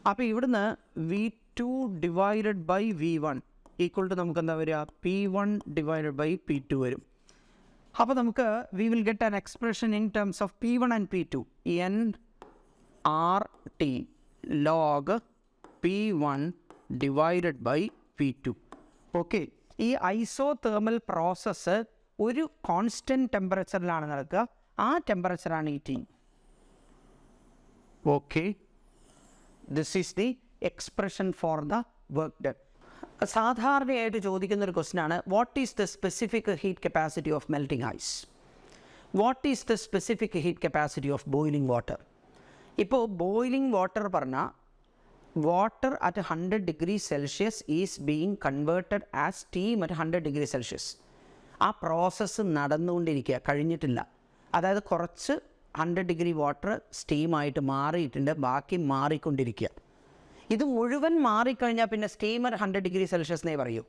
അപ്പോൾ ഇവിടുന്ന് V2 divided by V1 equal to നമുക്ക് എന്താ വരിക? P1 ഡിവൈഡഡ് ബൈ P2 വരും. അപ്പോൾ നമുക്ക് we will get an expression in terms of P1 and P2. nRT log P1 divided by P2. Okay, ഈ ഐസോതേർമൽ പ്രോസസ്സ് ഒരു കോൺസ്റ്റൻറ്റ് ടെമ്പറേച്ചറിലാണ് നടക്കുക. ആ ടെമ്പറേച്ചറാണ് ഈ T. Okay, this is the expression for the work done. സാധാരണയായിട്ട് ചോദിക്കുന്നൊരു ക്വസ്റ്റ്യനാണ്, what is the specific heat capacity of melting ice? What is the specific heat capacity of boiling water? ഇപ്പോൾ ബോയിലിംഗ് വാട്ടർ പറഞ്ഞാൽ water at 100 degrees Celsius is being converted as steam at 100 degrees Celsius. ആ process നടന്നുകൊണ്ടിരിക്കുക, കഴിഞ്ഞിട്ടില്ല. അതായത് കുറച്ച് 100 degree water സ്റ്റീമായിട്ട് മാറിയിട്ടുണ്ട്, ബാക്കി മാറിക്കൊണ്ടിരിക്കുക. ഇത് മുഴുവൻ മാറിക്കഴിഞ്ഞാൽ പിന്നെ സ്റ്റീം അറ്റ് 100 ഡിഗ്രി സെൽഷ്യസ് പറയൂ.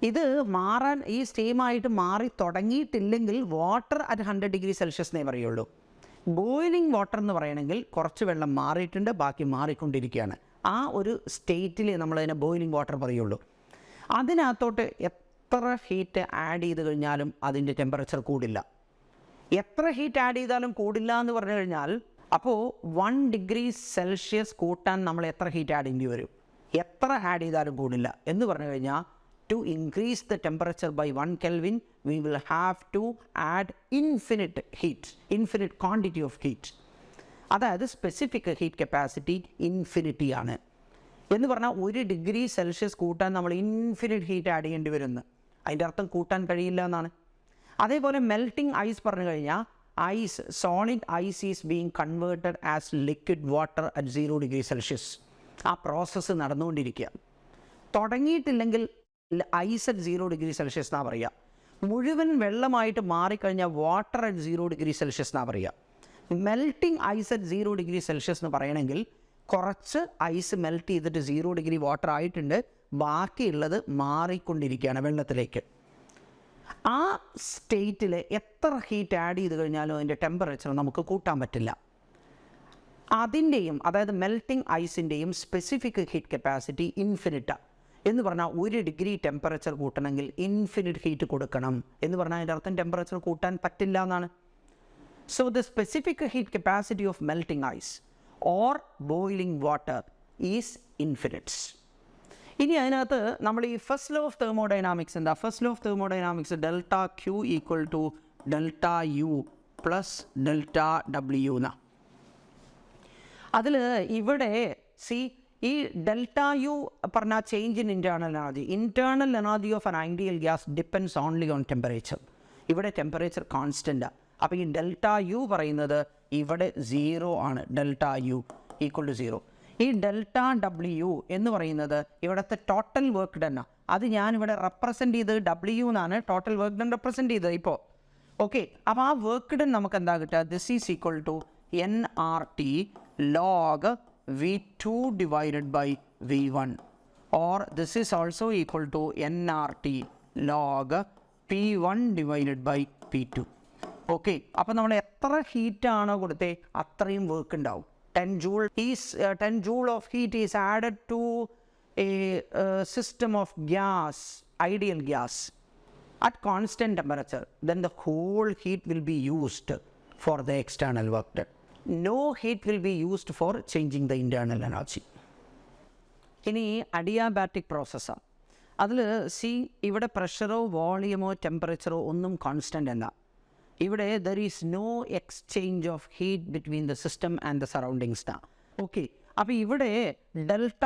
ഇത് മാറാൻ ഈ സ്റ്റീമായിട്ട് മാറി തുടങ്ങിയിട്ടില്ലെങ്കിൽ വാട്ടർ അറ്റ് 100 ഡിഗ്രി സെൽഷ്യസ് പറയുള്ളൂ. ബോയിലിംഗ് വാട്ടർ എന്ന് പറയണമെങ്കിൽ കുറച്ച് വെള്ളം മാറിയിട്ടുണ്ട്, ബാക്കി മാറിക്കൊണ്ടിരിക്കുകയാണ്. ആ ഒരു സ്റ്റേറ്റിൽ നമ്മളതിനെ ബോയിലിംഗ് വാട്ടർ പറയുള്ളൂ. അതിനകത്തോട്ട് എത്ര ഹീറ്റ് ആഡ് ചെയ്ത് കഴിഞ്ഞാലും അതിൻ്റെ ടെമ്പറേച്ചർ കൂടില്ല. എത്ര ഹീറ്റ് ആഡ് ചെയ്താലും കൂടില്ല എന്ന് പറഞ്ഞു കഴിഞ്ഞാൽ അപ്പോൾ 1 ഡിഗ്രി സെൽഷ്യസ് കൂട്ടാൻ നമ്മൾ എത്ര ഹീറ്റ് ആഡ് ചെയ്യേണ്ടി വരും? എത്ര ആഡ് ചെയ്താലും കൂടില്ല എന്ന് പറഞ്ഞു കഴിഞ്ഞാൽ to increase the temperature by 1 Kelvin, we will have to add infinite heat, infinite quantity of heat. അതായത് സ്പെസിഫിക് ഹീറ്റ് കപ്പാസിറ്റി ഇൻഫിനിറ്റി ആണ് എന്ന് പറഞ്ഞാൽ 1 ഡിഗ്രി സെൽഷ്യസ് കൂട്ടാൻ നമ്മൾ ഇൻഫിനിറ്റ് ഹീറ്റ് ആഡ് ചെയ്യേണ്ടി വരുന്നു. അതിൻ്റെ അർത്ഥം കൂട്ടാൻ കഴിയില്ല എന്നാണ്. അതേപോലെ മെൽറ്റിംഗ് ഐസ് പറഞ്ഞു കഴിഞ്ഞാൽ ice, solid ice is being converted as liquid water at 0 degree Celsius. ആ പ്രോസസ്സ് നടന്നുകൊണ്ടിരിക്കുക. തുടങ്ങിയിട്ടില്ലെങ്കിൽ ഐസ് അറ്റ് 0 ഡിഗ്രി സെൽഷ്യസ് എന്നാണ് പറയുക. മുഴുവൻ വെള്ളമായിട്ട് മാറിക്കഴിഞ്ഞാൽ വാട്ടർ അറ്റ് 0 ഡിഗ്രി സെൽഷ്യസ് എന്നാണ് പറയുക. Melting ice at 0 degree Celsius എന്ന് പറയണമെങ്കിൽ കുറച്ച് ഐസ് മെൽറ്റ് ചെയ്തിട്ട് 0 ഡിഗ്രി വാട്ടർ ആയിട്ടുണ്ട്, ബാക്കിയുള്ളത് മാറിക്കൊണ്ടിരിക്കുകയാണ് വെള്ളത്തിലേക്ക്. ആ സ്റ്റേറ്റിൽ എത്ര ഹീറ്റ് ആഡ് ചെയ്ത് കഴിഞ്ഞാലും അതിൻ്റെ ടെമ്പറേച്ചർ നമുക്ക് കൂട്ടാൻ പറ്റില്ല. അതിൻ്റെയും അതായത് മെൽറ്റിംഗ് ഐസിൻ്റെയും സ്പെസിഫിക് ഹീറ്റ് കപ്പാസിറ്റി ഇൻഫിനിറ്റാണ്. എന്ന് പറഞ്ഞാൽ 1 ഡിഗ്രി ടെമ്പറേച്ചർ കൂട്ടണമെങ്കിൽ ഇൻഫിനിറ്റ് ഹീറ്റ് കൊടുക്കണം എന്ന് പറഞ്ഞാൽ അതിൻ്റെ അർത്ഥം ടെമ്പറേച്ചർ കൂട്ടാൻ പറ്റില്ല എന്നാണ്. So the specific heat capacity of melting ice or boiling water is infinity. ഇനി അതിനകത്ത് നമ്മൾ ഈ ഫസ്റ്റ് ലോ ഓഫ് തെർമോഡൈനാമിക്സ് എന്താ? First law of thermodynamics delta Q equal to delta U plus delta W എന്നാ. അതിൽ ഇവിടെ ഈ ഡെൽറ്റ യു പറഞ്ഞാൽ change in internal energy. Internal energy of an ideal gas depends only on temperature. ഇവിടെ temperature കോൺസ്റ്റൻ്റാണ്. അപ്പോൾ ഈ ഡെൽറ്റ യു പറയുന്നത് ഇവിടെ 0 ആണ്. Delta U equal to 0. ഈ ഡെൽറ്റ ഡബ്ല്യു എന്ന് പറയുന്നത് ഇവിടുത്തെ ടോട്ടൽ വർക്ക് ഡൺ ആണ്. അത് ഞാനിവിടെ റെപ്രസെൻറ്റ് ചെയ്ത് ഡബ്ല്യു എന്നാണ് ടോട്ടൽ വർക്ക് ഡൺ റെപ്രസെൻറ്റ് ചെയ്തത് ഇപ്പോൾ. ഓക്കെ, അപ്പോൾ ആ വർക്ക് ഡൺ നമുക്ക് എന്താ കിട്ടുക? This is equal to nRT ലോഗ് V2 divided by V1 or this is also equal to nRT log P1 divided by P2. Okay, അപ്പോൾ നമ്മൾ എത്ര ഹീറ്റാണോ കൊടുത്തേ അത്രയും വർക്ക് ഉണ്ടാവും. 10 joule of heat is added to a system of gas, ideal gas at constant temperature, then the whole heat will be used for the external work done. No heat will be used for changing the internal energy. ഇനി adiabatic പ്രോസസ്സാണ്. അതിൽ ഇവിടെ പ്രഷറോ വോളിയമോ ടെമ്പറേച്ചറോ ഒന്നും constant അല്ല. ഇവിടെ there is no exchange of heat between the system and the surroundings. Okay, അപ്പോൾ ഇവിടെ delta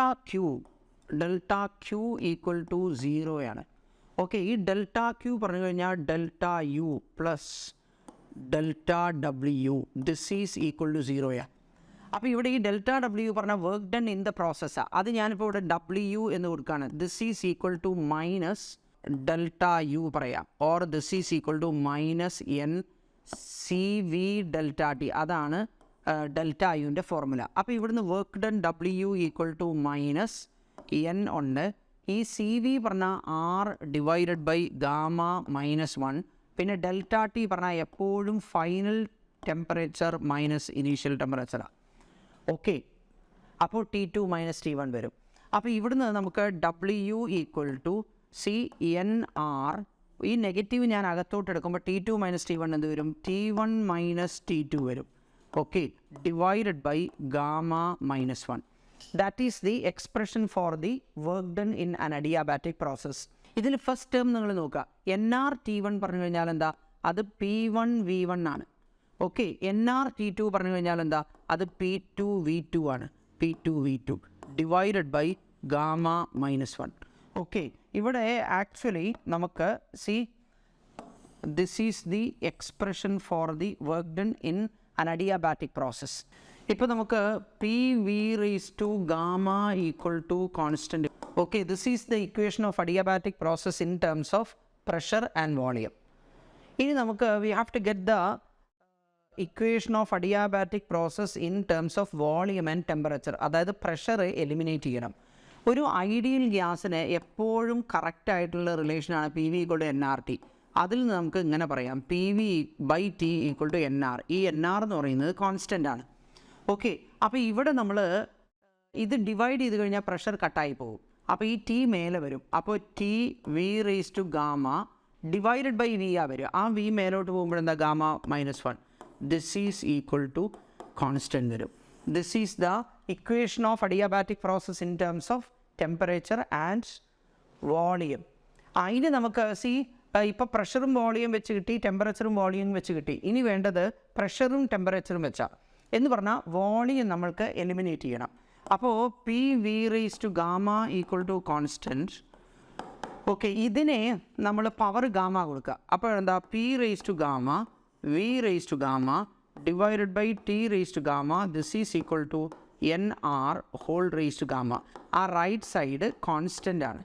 Q equal to 0 ആണ്. ഓക്കെ, ഈ ഡെൽറ്റ ക്യൂ പറഞ്ഞു കഴിഞ്ഞാൽ delta U plus delta W this is equal to 0 ആണ്. അപ്പോൾ ഇവിടെ ഈ ഡെൽറ്റ ഡബ്ല്യു പറഞ്ഞാൽ വർക്ക് ഡൺ ഇൻ ദ പ്രോസസ്സാണ്. അത് ഞാനിപ്പോൾ ഇവിടെ ഡബ്ല്യു എന്ന് കൊടുക്കുകയാണ്. This is equal to minus delta U പറയാം, or this is equal to minus N C V delta T. അതാണ് ഡെൽറ്റ യുവിൻ്റെ ഫോർമുല. അപ്പോൾ ഇവിടുന്ന് work done W equal to minus N ഉണ്ട്. ഈ സി വി പറഞ്ഞാൽ ആർ ഡിവൈഡഡ് ബൈ ഗാമ -1. പിന്നെ ഡെൽറ്റ ടി പറഞ്ഞാൽ എപ്പോഴും ഫൈനൽ ടെമ്പറേച്ചർ മൈനസ് ഇനീഷ്യൽ ടെമ്പറേച്ചറാണ്. ഓക്കെ, അപ്പോൾ T2 - T1 വരും. അപ്പോൾ ഇവിടുന്ന് നമുക്ക് ഡബ്ല്യു ഈക്വൽ ടു CNR, ഈ നെഗറ്റീവ് ഞാൻ അകത്തോട്ട് എടുക്കുമ്പോൾ T2 - T1 എന്ത് വരും? T1 - T2 വരും. Okay, divided by gamma -1. That is the expression for the work done in an adiabatic process. ഇതിൽ ഫസ്റ്റ് ടേം നിങ്ങൾ നോക്കുക. NR T1 പറഞ്ഞു കഴിഞ്ഞാൽ എന്താ? അത് P1 V1 ആണ്. ഓക്കെ, NR T2 പറഞ്ഞു കഴിഞ്ഞാൽ എന്താ? അത് P2 V2 ആണ്. P2 V2 divided by gamma -1. Okay, ഇവിടെ ആക്ച്വലി നമുക്ക് this is the expression for the work done in an adiabatic process. ഇപ്പോൾ നമുക്ക് PV raised to gamma equal to constant. Okay, this is the equation of adiabatic process in terms of pressure and volume. ഇനി നമുക്ക് we have to get the equation of adiabatic process in terms of volume and temperature. അതായത് pressure eliminate ചെയ്യണം. ഒരു ideal ഗ്യാസിന് എപ്പോഴും കറക്റ്റായിട്ടുള്ള റിലേഷനാണ് PV = nRT. അതിൽ നിന്ന് നമുക്ക് ഇങ്ങനെ പറയാം, PV/T = nR. ഈ nR എന്ന് പറയുന്നത് കോൺസ്റ്റൻ്റ് ആണ്. ഓക്കെ, അപ്പോൾ ഇവിടെ നമ്മൾ ഇത് ഡിവൈഡ് ചെയ്ത് കഴിഞ്ഞാൽ പ്രഷർ കട്ടായി പോകും. അപ്പോൾ ഈ T മേലെ വരും. അപ്പോൾ TV raised to gamma divided by V ആ വരും. ആ V മേലോട്ട് പോകുമ്പോൾ എന്താ? Gamma -1. This is equal to constant വരും. This is the equation of adiabatic process in terms of temperature and volume. അതിന് നമുക്ക് ഇപ്പോൾ പ്രഷറും വോളിയം വെച്ച് കിട്ടി, ടെമ്പറേച്ചറും വോളിയം വെച്ച് കിട്ടി. ഇനി വേണ്ടത് പ്രഷറും ടെമ്പറേച്ചറും വെച്ചാൽ എന്ന് പറഞ്ഞാൽ വോളിയം നമ്മൾക്ക് എലിമിനേറ്റ് ചെയ്യണം. അപ്പോൾ PV raised to gamma equal to constant. Okay, ഇതിനെ നമ്മൾ പവർ ഗാമ കൊടുക്കുക. അപ്പോൾ എന്താ? P raised to gamma V raised to gamma divided by T raised to gamma. This is equal to NR whole raised to gamma. ആ right side constant ആണ്.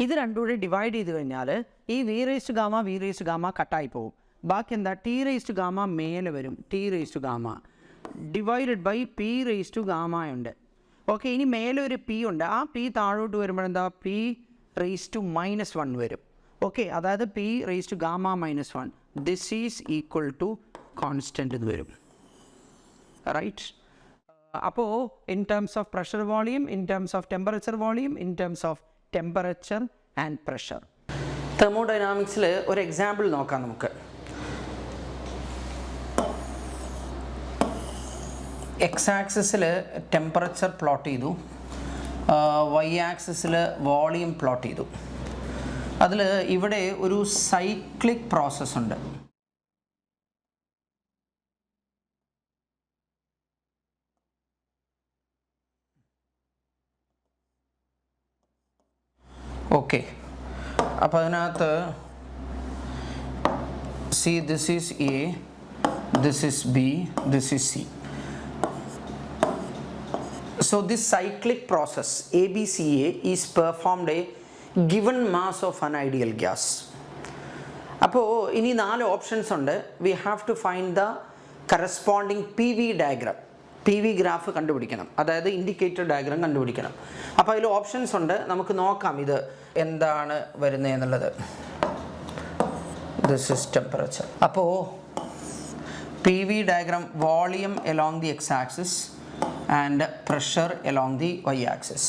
ഇത് രണ്ടും കൂടി ഡിവൈഡ് ചെയ്ത് കഴിഞ്ഞാൽ ഈ V raised to gamma കട്ടായി പോകും. ബാക്കി എന്താ? T raised to gamma മേലെ വരും. T raised to gamma divided by P raised to gamma ഉണ്ട്. ഓക്കെ, ഇനി മേലെ ഒരു P ഉണ്ട്. ആ P താഴോട്ട് വരുമ്പോൾ എന്താ? P raised to -1 വരും. ഓക്കെ, അതായത് P raised to gamma -1. This is equal to constant എന്ന് വരും. റൈറ്റ്. അപ്പോൾ in terms of pressure volume, in terms of temperature volume, in terms of temperature and pressure. തെർമോഡൈനാമിക്സിൽ ഒരു എക്സാമ്പിൾ നോക്കാം നമുക്ക്. X ആക്സിസിൽ ടെമ്പറേച്ചർ പ്ലോട്ട് ചെയ്തു, വൈ ആക്സിസിൽ വോളിയം പ്ലോട്ട് ചെയ്തു. അതിൽ ഇവിടെ ഒരു സൈക്ലിക് പ്രോസസ് ഉണ്ട്. ഓക്കെ, അപ്പോൾ അതിനകത്ത് this is A, this is B, this is C. So this cyclic process ABCA is performed a given mass of an ideal gas. അപ്പോൾ ഇനി 4 ഓപ്ഷൻസ് ഉണ്ട്. We have to find the corresponding PV diagram. PV graph കണ്ടുപിടിക്കണം, അതായത് indicator diagram കണ്ടുപിടിക്കണം. അപ്പോൾ അതിൽ options ഉണ്ട്. നമുക്ക് നോക്കാം ഇത് എന്താണ് വരുന്നത് എന്നുള്ളത്. This is temperature. അപ്പോൾ PV diagram, volume along the x-axis and pressure along the y-axis.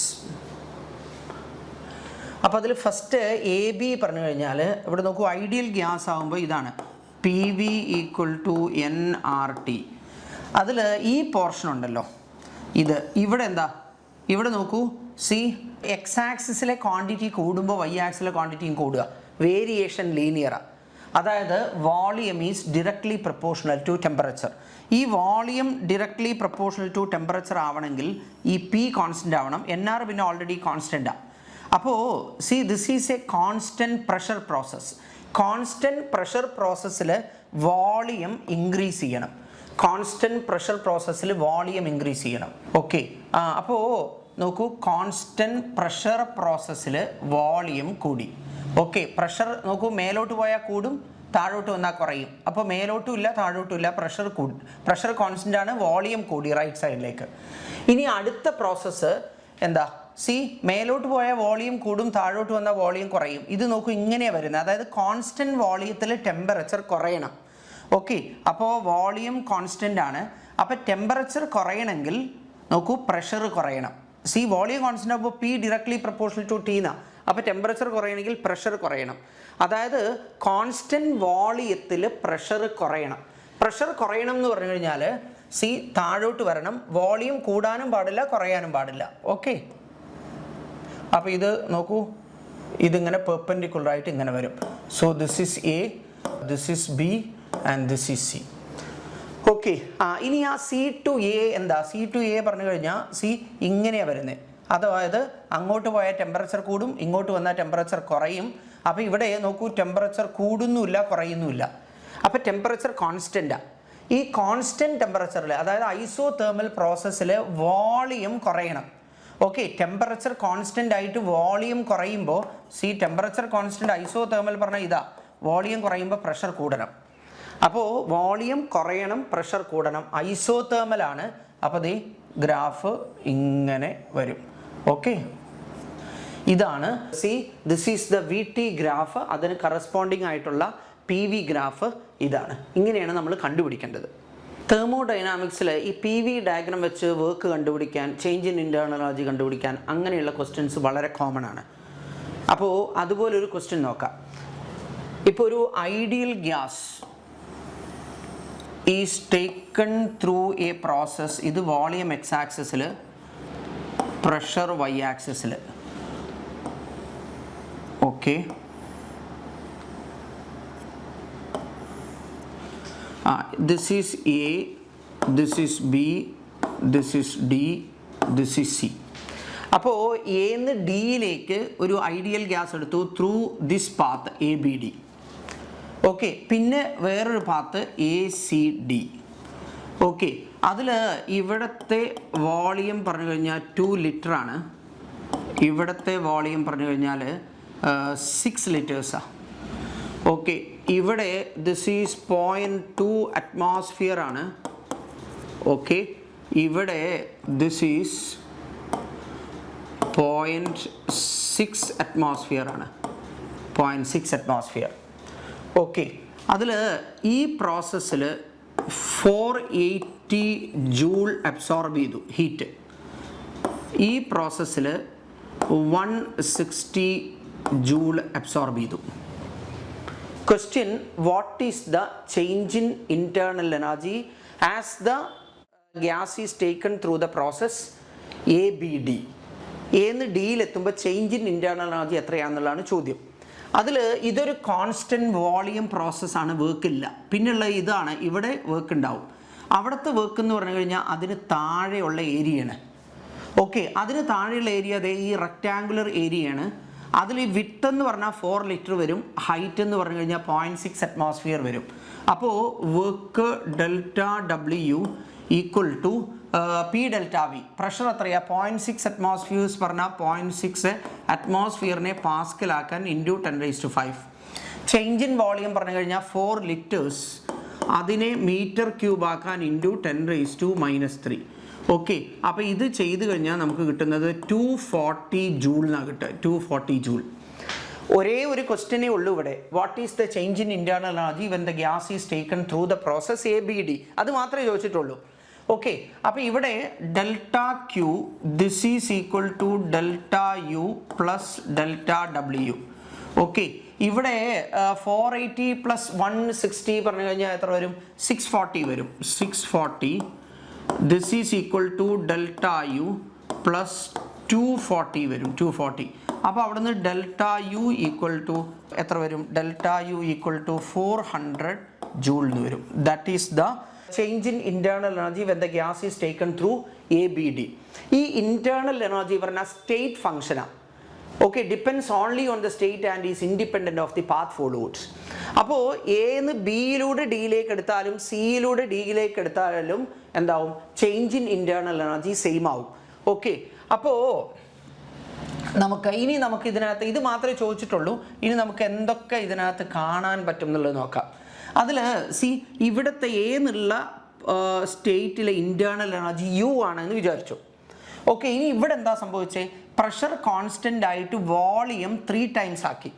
അപ്പോൾ അതിൽ ഫസ്റ്റ് AB പറഞ്ഞു കഴിഞ്ഞാൽ ഇവിടെ നോക്കൂ, ഐഡിയൽ ഗ്യാസ് ആകുമ്പോൾ ഇതാണ് PV = nRT. അതിൽ ഈ പോർഷൻ ഉണ്ടല്ലോ, ഇവിടെ എന്താ? ഇവിടെ നോക്കൂ, സി എക്സ് ആക്സിസിലെ ക്വാണ്ടിറ്റി കൂടുമ്പോൾ വൈ ആക്സിലെ ക്വാണ്ടിറ്റിയും കൂടുക. വേരിയേഷൻ ലീനിയറാണ്. അതായത് volume is directly proportional to temperature. ഈ volume directly proportional to temperature ആവണമെങ്കിൽ ഈ പി കോൺസ്റ്റൻ്റ് ആവണം. NR പിന്നെ ഓൾറെഡി കോൺസ്റ്റൻ്റാണ്. അപ്പോൾ see this is a constant pressure process. Constant pressure പ്രോസസ്സിൽ വോളിയം ഇൻക്രീസ് ചെയ്യണം. കോൺസ്റ്റൻറ്റ് പ്രഷർ പ്രോസസ്സിൽ വോളിയം ഇൻക്രീസ് ചെയ്യണം. ഓക്കെ, അപ്പോൾ നോക്കൂ, കോൺസ്റ്റൻറ്റ് പ്രഷർ പ്രോസസ്സിൽ വോളിയം കൂടി. ഓക്കെ, പ്രഷർ നോക്കൂ, മേലോട്ട് പോയാൽ കൂടും, താഴോട്ട് വന്നാൽ കുറയും. അപ്പോൾ മേലോട്ടും ഇല്ല താഴോട്ടും ഇല്ല, പ്രഷർ കൂടും. പ്രഷർ കോൺസ്റ്റൻ്റ് ആണ്, വോളിയം കൂടി റൈറ്റ് സൈഡിലേക്ക്. ഇനി അടുത്ത പ്രോസസ്സ് എന്താ? സി മേലോട്ട് പോയാൽ വോളിയം കൂടും, താഴോട്ട് വന്നാൽ വോളിയം കുറയും. ഇത് നോക്കൂ, ഇങ്ങനെയാണ് വരുന്നത്. അതായത് കോൺസ്റ്റൻറ്റ് വോളിയത്തിൽ ടെമ്പറേച്ചർ കുറയണം. ഓക്കെ, അപ്പോൾ വോളിയം കോൺസ്റ്റൻ്റ് ആണ്. അപ്പോൾ ടെമ്പറേച്ചർ കുറയണമെങ്കിൽ നോക്കൂ, പ്രഷർ കുറയണം. സി വോളിയം കോൺസ്റ്റൻ്റ് ആകുമ്പോൾ P directly proportional to T എന്നാണ്. അപ്പോൾ ടെമ്പറേച്ചർ കുറയണമെങ്കിൽ പ്രഷർ കുറയണം. അതായത് കോൺസ്റ്റൻറ്റ് വോളിയത്തിൽ പ്രഷർ കുറയണം. പ്രഷർ കുറയണം എന്ന് പറഞ്ഞു കഴിഞ്ഞാൽ സി താഴോട്ട് വരണം. വോളിയം കൂടാനും പാടില്ല, കുറയാനും പാടില്ല. ഓക്കെ, അപ്പോൾ ഇത് നോക്കൂ, ഇതിങ്ങനെ പെർപെൻഡിക്കുലർ ആയിട്ട് ഇങ്ങനെ വരും. So this is A, this is B and this is C. Okay, ഇനി ആ സി ടു എ എന്താ? സി ടു എ പറഞ്ഞു കഴിഞ്ഞാൽ സി ഇങ്ങനെയാണ് വരുന്നത്. അതായത് അങ്ങോട്ട് പോയാൽ ടെമ്പറേച്ചർ കൂടും, ഇങ്ങോട്ട് വന്നാൽ ടെമ്പറേച്ചർ കുറയും. അപ്പോൾ ഇവിടെ നോക്കൂ, ടെമ്പറേച്ചർ കൂടുന്നുമില്ല കുറയുന്നുമില്ല. അപ്പോൾ ടെമ്പറേച്ചർ കോൺസ്റ്റൻ്റാണ്. ഈ കോൺസ്റ്റൻറ്റ് ടെമ്പറേച്ചറിൽ, അതായത് ഐസോതേർമൽ പ്രോസസ്സിൽ വോളിയം കുറയണം. ഓക്കെ, ടെമ്പറേച്ചർ കോൺസ്റ്റൻ്റ് ആയിട്ട് വോളിയം കുറയുമ്പോൾ സി ടെമ്പറേച്ചർ കോൺസ്റ്റൻ്റ് ഐസോതേർമൽ പറഞ്ഞാൽ ഇതാ, വോളിയം കുറയുമ്പോൾ പ്രഷർ കൂടണം. അപ്പോൾ വോളിയം കുറയണം, പ്രഷർ കൂടണം. ഐസോതേർമലാണ്. അപ്പോൾ ദേ ഗ്രാഫ് ഇങ്ങനെ വരും. ഓക്കെ, ഇതാണ് C this is the VT graph. അതിന് കറസ്പോണ്ടിങ് ആയിട്ടുള്ള PV ഗ്രാഫ് ഇതാണ്. ഇങ്ങനെയാണ് നമ്മൾ കണ്ടുപിടിക്കേണ്ടത്. തെർമോഡൈനാമിക്സിൽ ഈ PV ഡയഗ്രാം വെച്ച് വർക്ക് കണ്ടുപിടിക്കാൻ, ചേഞ്ച് ഇൻ ഇൻറ്റേർണൽ എനർജി കണ്ടുപിടിക്കാൻ അങ്ങനെയുള്ള ക്വസ്റ്റ്യൻസ് വളരെ കോമൺ ആണ്. അപ്പോൾ അതുപോലൊരു ക്വസ്റ്റ്യൻ നോക്കാം. ഇപ്പോൾ ഒരു ideal gas is taken through A process. ഇത് വോളിയം എക്സ് ആക്സിസിൽ, പ്രഷർ വൈ ആക്സിസിൽ. Okay, this is A, this is B, this is D, this is C. അപ്പോൾ എന്ന് ഡിയിലേക്ക് ഒരു ഐഡിയൽ ഗ്യാസ് എടുത്തു through this path ABD. Okay, പിന്നെ വേറൊരു പാത്ത് ACD. ഓക്കെ, അതിൽ ഇവിടുത്തെ വോളിയം പറഞ്ഞു കഴിഞ്ഞാൽ 2 ലിറ്ററാണ്. ഇവിടുത്തെ വോളിയം പറഞ്ഞു കഴിഞ്ഞാൽ 6 ലിറ്റേഴ്സാണ്. ഓക്കെ, ഇവിടെ ദിസ് ഈസ് 0.2 അറ്റ്മോസ്ഫിയർ ആണ്. ഓക്കെ, ഇവിടെ ദിസ് ഈസ് 0.6 അറ്റ്മോസ്ഫിയർ ആണ്. 0.6 അറ്റ്മോസ്ഫിയർ. ഓക്കെ, അതിൽ ഈ പ്രോസസ്സിൽ 480 ജൂൾ അബ്സോർബ് ചെയ്തു ഹീറ്റ്. ഈ പ്രോസസ്സിൽ 160 ജൂൾ അബ്സോർബ് ചെയ്തു. Question, what is the change in internal energy as the gas is taken through the process ABD. എന്ന് ഡിയിലെത്തുമ്പോൾ ചേഞ്ച് ഇൻ ഇൻറ്റേർണൽ എനർജി എത്രയാണെന്നുള്ളതാണ് ചോദ്യം. അതിൽ ഇതൊരു കോൺസ്റ്റൻറ്റ് വോളിയം പ്രോസസ്സാണ്, വർക്കില്ല. പിന്നെയുള്ള ഇതാണ്, ഇവിടെ വർക്ക് ഉണ്ടാവും. അവിടുത്തെ വർക്ക് എന്ന് പറഞ്ഞു കഴിഞ്ഞാൽ അതിന് താഴെയുള്ള ഏരിയയാണ്. ഓക്കെ, അതിന് താഴെയുള്ള ഏരിയ അതേ ഈ റെക്റ്റാങ്കുലർ ഏരിയയാണ്. അതിൽ ഈ വിഡ്ത്ത് എന്ന് പറഞ്ഞാൽ 4 ലിറ്റർ വരും, ഹൈറ്റ് എന്ന് പറഞ്ഞു കഴിഞ്ഞാൽ 0.6 അറ്റ്മോസ്ഫിയർ വരും. അപ്പോൾ work ΔW equal to P delta V. Pressure എത്രയാണ്? 0.6 അറ്റ്മോസ്ഫിയേഴ്സ് പറഞ്ഞാൽ 0.6 അറ്റ്മോസ്ഫിയറിനെ പാസ്കലാക്കാൻ ഇൻറ്റു 10⁵. ചേഞ്ച് ഇൻ വോളിയം പറഞ്ഞു കഴിഞ്ഞാൽ 4 ലിറ്റേഴ്സ്, അതിനെ മീറ്റർ ക്യൂബ് ആക്കാൻ ഇൻറ്റു 10⁻³ ഓക്കെ, അപ്പോൾ ഇത് ചെയ്ത് കഴിഞ്ഞാൽ നമുക്ക് കിട്ടുന്നത് 240 ജൂളിനാണ് കിട്ടുക. 240 ജൂൾ. ഒരേ ഒരു ക്വസ്റ്റ്യനേ ഉള്ളൂ ഇവിടെ. What is the change in internal energy when the gas is taken through the process ABD? അത് മാത്രമേ ചോദിച്ചിട്ടുള്ളൂ. ഓക്കെ, അപ്പോൾ ഇവിടെ ΔQ this is equal to ΔU plus ΔW. Okay, ഇവിടെ 480 പ്ലസ് 160 പറഞ്ഞു കഴിഞ്ഞാൽ എത്ര വരും? 640 വരും. 640 this is equal to ΔU plus 240 വരും 240. അപ്പോൾ അവിടെ നിന്ന് ഡെൽറ്റ യു ഈക്വൽ ടു എത്ര വരും? Delta U equal to 400 joule എന്ന് വരും. That is the change in internal energy when the gas is taken through ABD. ഈ ഇന്റേണൽ എനർജി പറഞ്ഞാൽ സ്റ്റേറ്റ് ഫംഗ്ഷനാണ്. Okay, depends only on the state and is independent of the path followed. അപ്പോൾ എന്ന് ബിയിലൂടെ ഡിയിലേക്ക് എടുത്താലും സിയിലൂടെ ഡിയിലേക്ക് എടുത്താലും എന്താവും? Change in internal energy same ആവും. ഓക്കെ, അപ്പോൾ നമുക്ക് ഇതിനകത്ത് ഇത് മാത്രമേ ചോദിച്ചിട്ടുള്ളൂ. ഇനി നമുക്ക് എന്തൊക്കെ ഇതിനകത്ത് കാണാൻ പറ്റും എന്നുള്ളത് നോക്കാം. അതിൽ ഇവിടുത്തെ എന്നുള്ള സ്റ്റേറ്റിലെ ഇന്റേണൽ എനർജി യു ആണെന്ന് വിചാരിച്ചു. ഓക്കെ, ഇനി ഇവിടെ എന്താ സംഭവിച്ചേ? പ്രഷർ കോൺസ്റ്റൻ്റ് ആയിട്ട് വോളിയം 3 times ആക്കി.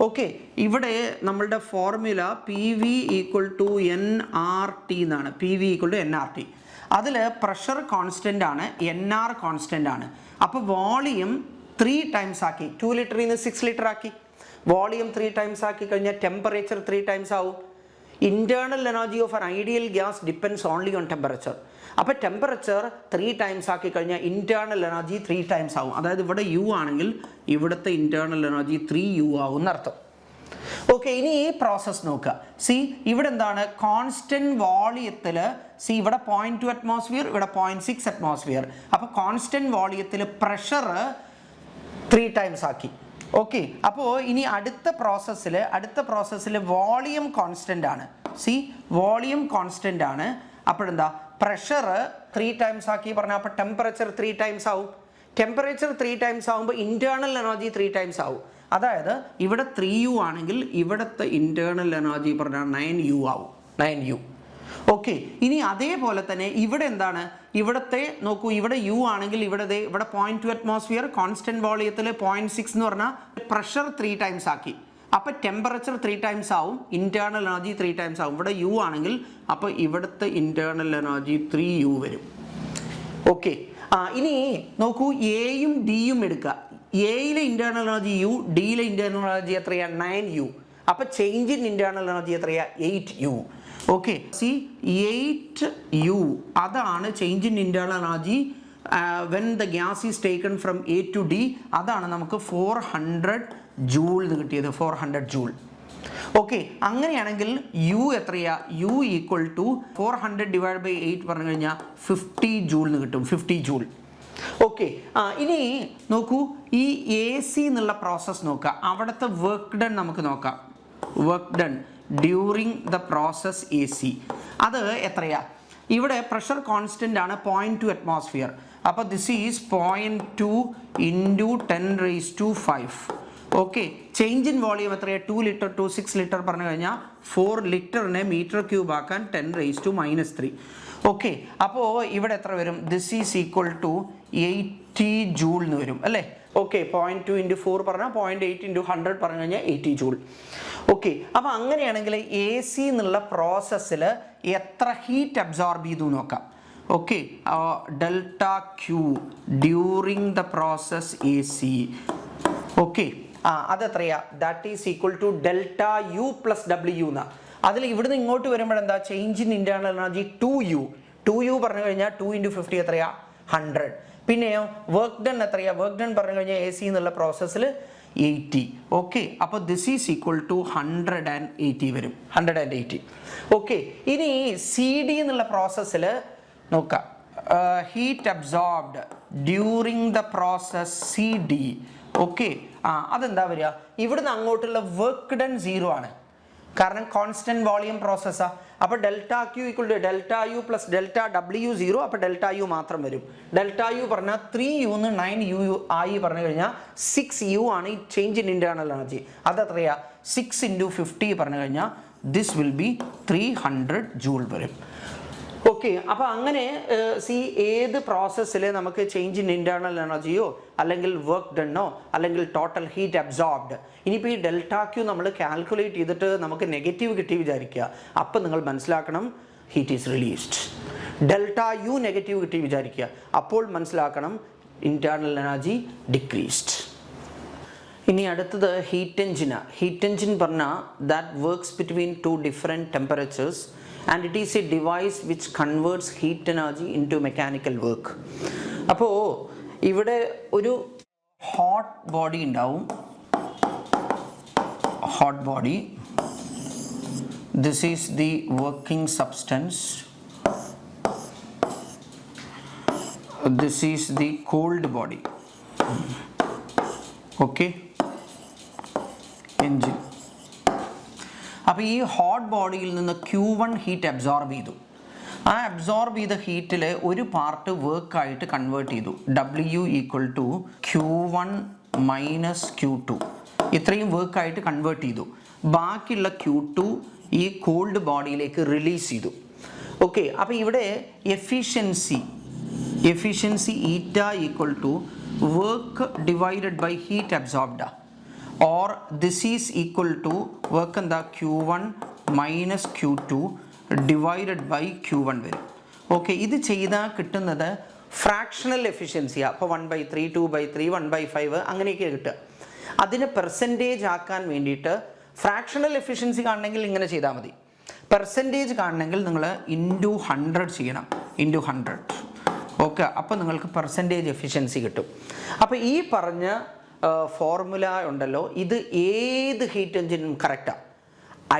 ഓക്കെ, ഇവിടെ നമ്മളുടെ formula PV equal to NRT എന്നാണ്. PV equal to NRT. അതിൽ പ്രഷർ കോൺസ്റ്റൻ്റ് ആണ്, NR കോൺസ്റ്റൻ്റ് ആണ്. അപ്പോൾ വോളിയം 3 times ആക്കി. 2 ലിറ്ററിൽ നിന്ന് 6 ലിറ്റർ ആക്കി. വോളിയം 3 times ആക്കി കഴിഞ്ഞാൽ ടെമ്പറേച്ചർ 3 times ആവും. Internal energy of an ideal gas depends only on temperature. അപ്പോൾ ടെമ്പറേച്ചർ 3 times ആക്കി കഴിഞ്ഞാൽ ഇന്റേണൽ എനർജി 3 times ആവും. അതായത് ഇവിടെ യു ആണെങ്കിൽ ഇവിടുത്തെ ഇന്റേണൽ എനർജി 3U ആവും എന്നർത്ഥം. ഓക്കെ, ഇനി ഈ പ്രോസസ്സ് നോക്കുക. ഇവിടെ എന്താണ്? കോൺസ്റ്റന്റ് വോളിയത്തിൽ ഇവിടെ 0.2 atmosphere, ഇവിടെ 0.6 atmosphere. അപ്പോൾ കോൺസ്റ്റന്റ് വോളിയത്തിൽ പ്രഷർ 3 times ആക്കി. ഓക്കെ, അപ്പോൾ ഇനി അടുത്ത പ്രോസസ്സിൽ വോളിയം കോൺസ്റ്റൻ്റ് ആണ്. വോളിയം കോൺസ്റ്റൻ്റ് ആണ്. അപ്പോഴെന്താ? പ്രഷർ 3 times ആക്കി പറഞ്ഞാൽ അപ്പോൾ ടെമ്പറേച്ചർ 3 times ആവും. ടെമ്പറേച്ചർ 3 times ആവുമ്പോൾ ഇന്റേണൽ എനർജി 3 times ആവും. അതായത് ഇവിടെ 3U ആണെങ്കിൽ ഇവിടുത്തെ ഇന്റേണൽ എനർജി പറഞ്ഞാൽ 9U ആവും. 9U. ഓക്കെ, ഇനി അതേപോലെ തന്നെ ഇവിടെ എന്താണ്? ഇവിടുത്തെ നോക്കൂ, ഇവിടെ യു ആണെങ്കിൽ ഇവിടെ 0.2 atmosphere, കോൺസ്റ്റന്റ് വോളിയത്തിൽ 0.6 എന്ന് പറഞ്ഞാൽ പ്രഷർ 3 times ആക്കി. അപ്പോൾ ടെമ്പറേച്ചർ 3 times ആവും, ഇന്റേണൽ എനർജി 3 times ആവും. ഇവിടെ യു ആണെങ്കിൽ അപ്പോൾ ഇവിടുത്തെ ഇന്റേണൽ എനർജി 3U വരും. ഓക്കെ, ഇനി നോക്കൂ, എയും ഡിയും എടുക്കുക. എയിലെ ഇന്റേണൽ എനർജി യു, ഡിയിലെ ഇന്റേണൽ എനർജി എത്രയാണ്? 9U. അപ്പോൾ ചേഞ്ച് ഇൻ ഇന്റേണൽ എനർജി എത്രയാണ്? 8U. ഓക്കെ, 8U അതാണ് change in internal energy when the gas is taken from A to D. അതാണ് നമുക്ക് 400 ജൂൾ എന്ന് കിട്ടിയത്. 400 ജൂൾ. ഓക്കെ, അങ്ങനെയാണെങ്കിൽ യു എത്രയാ? U equal to 400 divide by 8 പറഞ്ഞു കഴിഞ്ഞാൽ 50 ജൂൾ എന്ന് കിട്ടും. 50 ജൂൾ. ഓക്കെ, ഇനി നോക്കൂ, ഈ AC എന്നുള്ള പ്രോസസ്സ് നോക്കുക. അവിടുത്തെ വർക്ക് ഡൺ നമുക്ക് നോക്കാം. Work done during the process AC അത് എത്രയാ? ഇവിടെ പ്രഷർ കോൺസ്റ്റൻ്റ് ആണ് 0.2 atmosphere. അപ്പോൾ this is 0.2 × 10⁵. Okay, change in volume എത്രയാണ്? 2 ലിറ്റർ ടു 6 ലിറ്റർ പറഞ്ഞു കഴിഞ്ഞാൽ 4 ലിറ്ററിനെ മീറ്റർ ക്യൂബ് ആക്കാൻ 10⁻³ ഓക്കെ, അപ്പോൾ ഇവിടെ എത്ര വരും? This is equal to 80 joule എന്ന് വരും അല്ലേ? ഓക്കെ, 0.2 × 4 പറഞ്ഞാൽ 0.8 × 100 പറഞ്ഞു കഴിഞ്ഞാൽ 80 ജൂൾ. ഓക്കെ, അപ്പോൾ അങ്ങനെയാണെങ്കിൽ AC എന്നുള്ള പ്രോസസ്സിൽ എത്ര ഹീറ്റ് അബ്സോർബ് ചെയ്തു നോക്കാം. Okay, delta Q during the process AC. Okay, അതെത്രയാ? That is equal to delta U plus W എന്നാ. അതിൽ ഇവിടുന്ന് ഇങ്ങോട്ട് വരുമ്പോഴെന്താ? Change in internal energy 2U പറഞ്ഞു കഴിഞ്ഞാൽ 2 × 50 എത്രയാ? 100. പിന്നെയോ വർക്ക് ഡൺ എത്രയാ? വർക്ക് ഡൺ പറഞ്ഞു കഴിഞ്ഞാൽ AC എന്നുള്ള പ്രോസസ്സിൽ 80. ഓക്കെ, അപ്പോൾ ദിസ് ഈസ് ഈക്വൽ ടു 180 വരും. 180. ഓക്കെ, ഇനി CD എന്നുള്ള പ്രോസസ്സിൽ നോക്കാം. Heat absorbed during the process CD. Okay, അതെന്താ വരിക? ഇവിടുന്ന് അങ്ങോട്ടുള്ള വർക്ക് ഡൺ 0 ആണ്. കാരണം കോൺസ്റ്റന്റ് വോളിയം പ്രോസസ്സാണ്. അപ്പോൾ delta Q equal to delta U plus delta W 0. അപ്പോൾ ഡെൽറ്റ U മാത്രം വരും. ഡെൽറ്റ U പറഞ്ഞാൽ 3U 9U ആയി പറഞ്ഞു കഴിഞ്ഞാൽ 6U ആണ് ഈ ചേഞ്ച് ഇൻ ഇന്റേണൽ എനർജി. അതെത്രയാ? 6 × 50 പറഞ്ഞു കഴിഞ്ഞാൽ ദിസ് വിൽ ബി 300 ജൂൾ വരും. ഓക്കെ, അപ്പോൾ അങ്ങനെ ഏത് പ്രോസസ്സിൽ നമുക്ക് ചേഞ്ച് ഇൻ ഇന്റേണൽ എനർജിയോ അല്ലെങ്കിൽ വർക്ക് ഡണ്ണോ അല്ലെങ്കിൽ ടോട്ടൽ ഹീറ്റ് അബ്സോർബ്ഡ്. ഇനിയിപ്പോൾ ഈ ഡെൽറ്റ Q നമ്മൾ കാൽക്കുലേറ്റ് ചെയ്തിട്ട് നമുക്ക് നെഗറ്റീവ് കിട്ടി വിചാരിക്കുക. അപ്പോൾ നിങ്ങൾ മനസ്സിലാക്കണം heat is released. Delta U negative കിട്ടി വിചാരിക്കുക. അപ്പോൾ മനസ്സിലാക്കണം ഇന്റേണൽ എനർജി ഡിക്രീസ്ഡ്. ഇനി അടുത്തത് ഹീറ്റ് എഞ്ചിനാണ്. ഹീറ്റ് എഞ്ചിൻ പറഞ്ഞാൽ that works between 2 different temperatures and it is a device which converts heat energy into mechanical work. അപ്പോൾ ഇവിടെ ഒരു ഹോട്ട് ബോഡി ഉണ്ടാവും. Hot body. This is the working substance. This is the cold body. Okay, engine. അപ്പോൾ ഈ hot ബോഡിയിൽ നിന്ന് Q1 heat absorb ചെയ്തു. ആ അബ്സോർബ് ചെയ്ത ഹീറ്റിൽ ഒരു പാർട്ട് വർക്കായിട്ട് കൺവേർട്ട് ചെയ്തു. W = Q1 - Q2. ഇത്രയും വർക്കായിട്ട് കൺവേർട്ട് ചെയ്തു. ബാക്കിയുള്ള Q2 ഈ കോൾഡ് ബോഡിയിലേക്ക് റിലീസ് ചെയ്തു. ഓക്കെ, അപ്പോൾ ഇവിടെ efficiency eta = work divided by heat absorbed, or this is equal to work എന്താ Q1 - Q2 divided by Q1 വരും. ഓക്കെ, ഇത് ചെയ്താൽ കിട്ടുന്നത് ഫ്രാക്ഷണൽ എഫിഷ്യൻസിയാണ്. അപ്പോൾ 1/3, 2/3, 1/5 അങ്ങനെയൊക്കെ കിട്ടുക. അതിന് പെർസെൻറ്റേജ് ആക്കാൻ വേണ്ടിയിട്ട് ഫ്രാക്ഷണൽ എഫിഷ്യൻസി കാണണമെങ്കിൽ ഇങ്ങനെ ചെയ്താൽ മതി. പെർസെൻറ്റേജ് കാണണമെങ്കിൽ നിങ്ങൾ × 100 ചെയ്യണം. × 100. ഓക്കെ, അപ്പോൾ നിങ്ങൾക്ക് പെർസെൻറ്റേജ് എഫിഷ്യൻസി കിട്ടും. അപ്പോൾ ഈ പറഞ്ഞ ഫോർമുല ഉണ്ടല്ലോ, ഇത് ഏത് ഹീറ്റ് എഞ്ചിനും കറക്റ്റാണ്.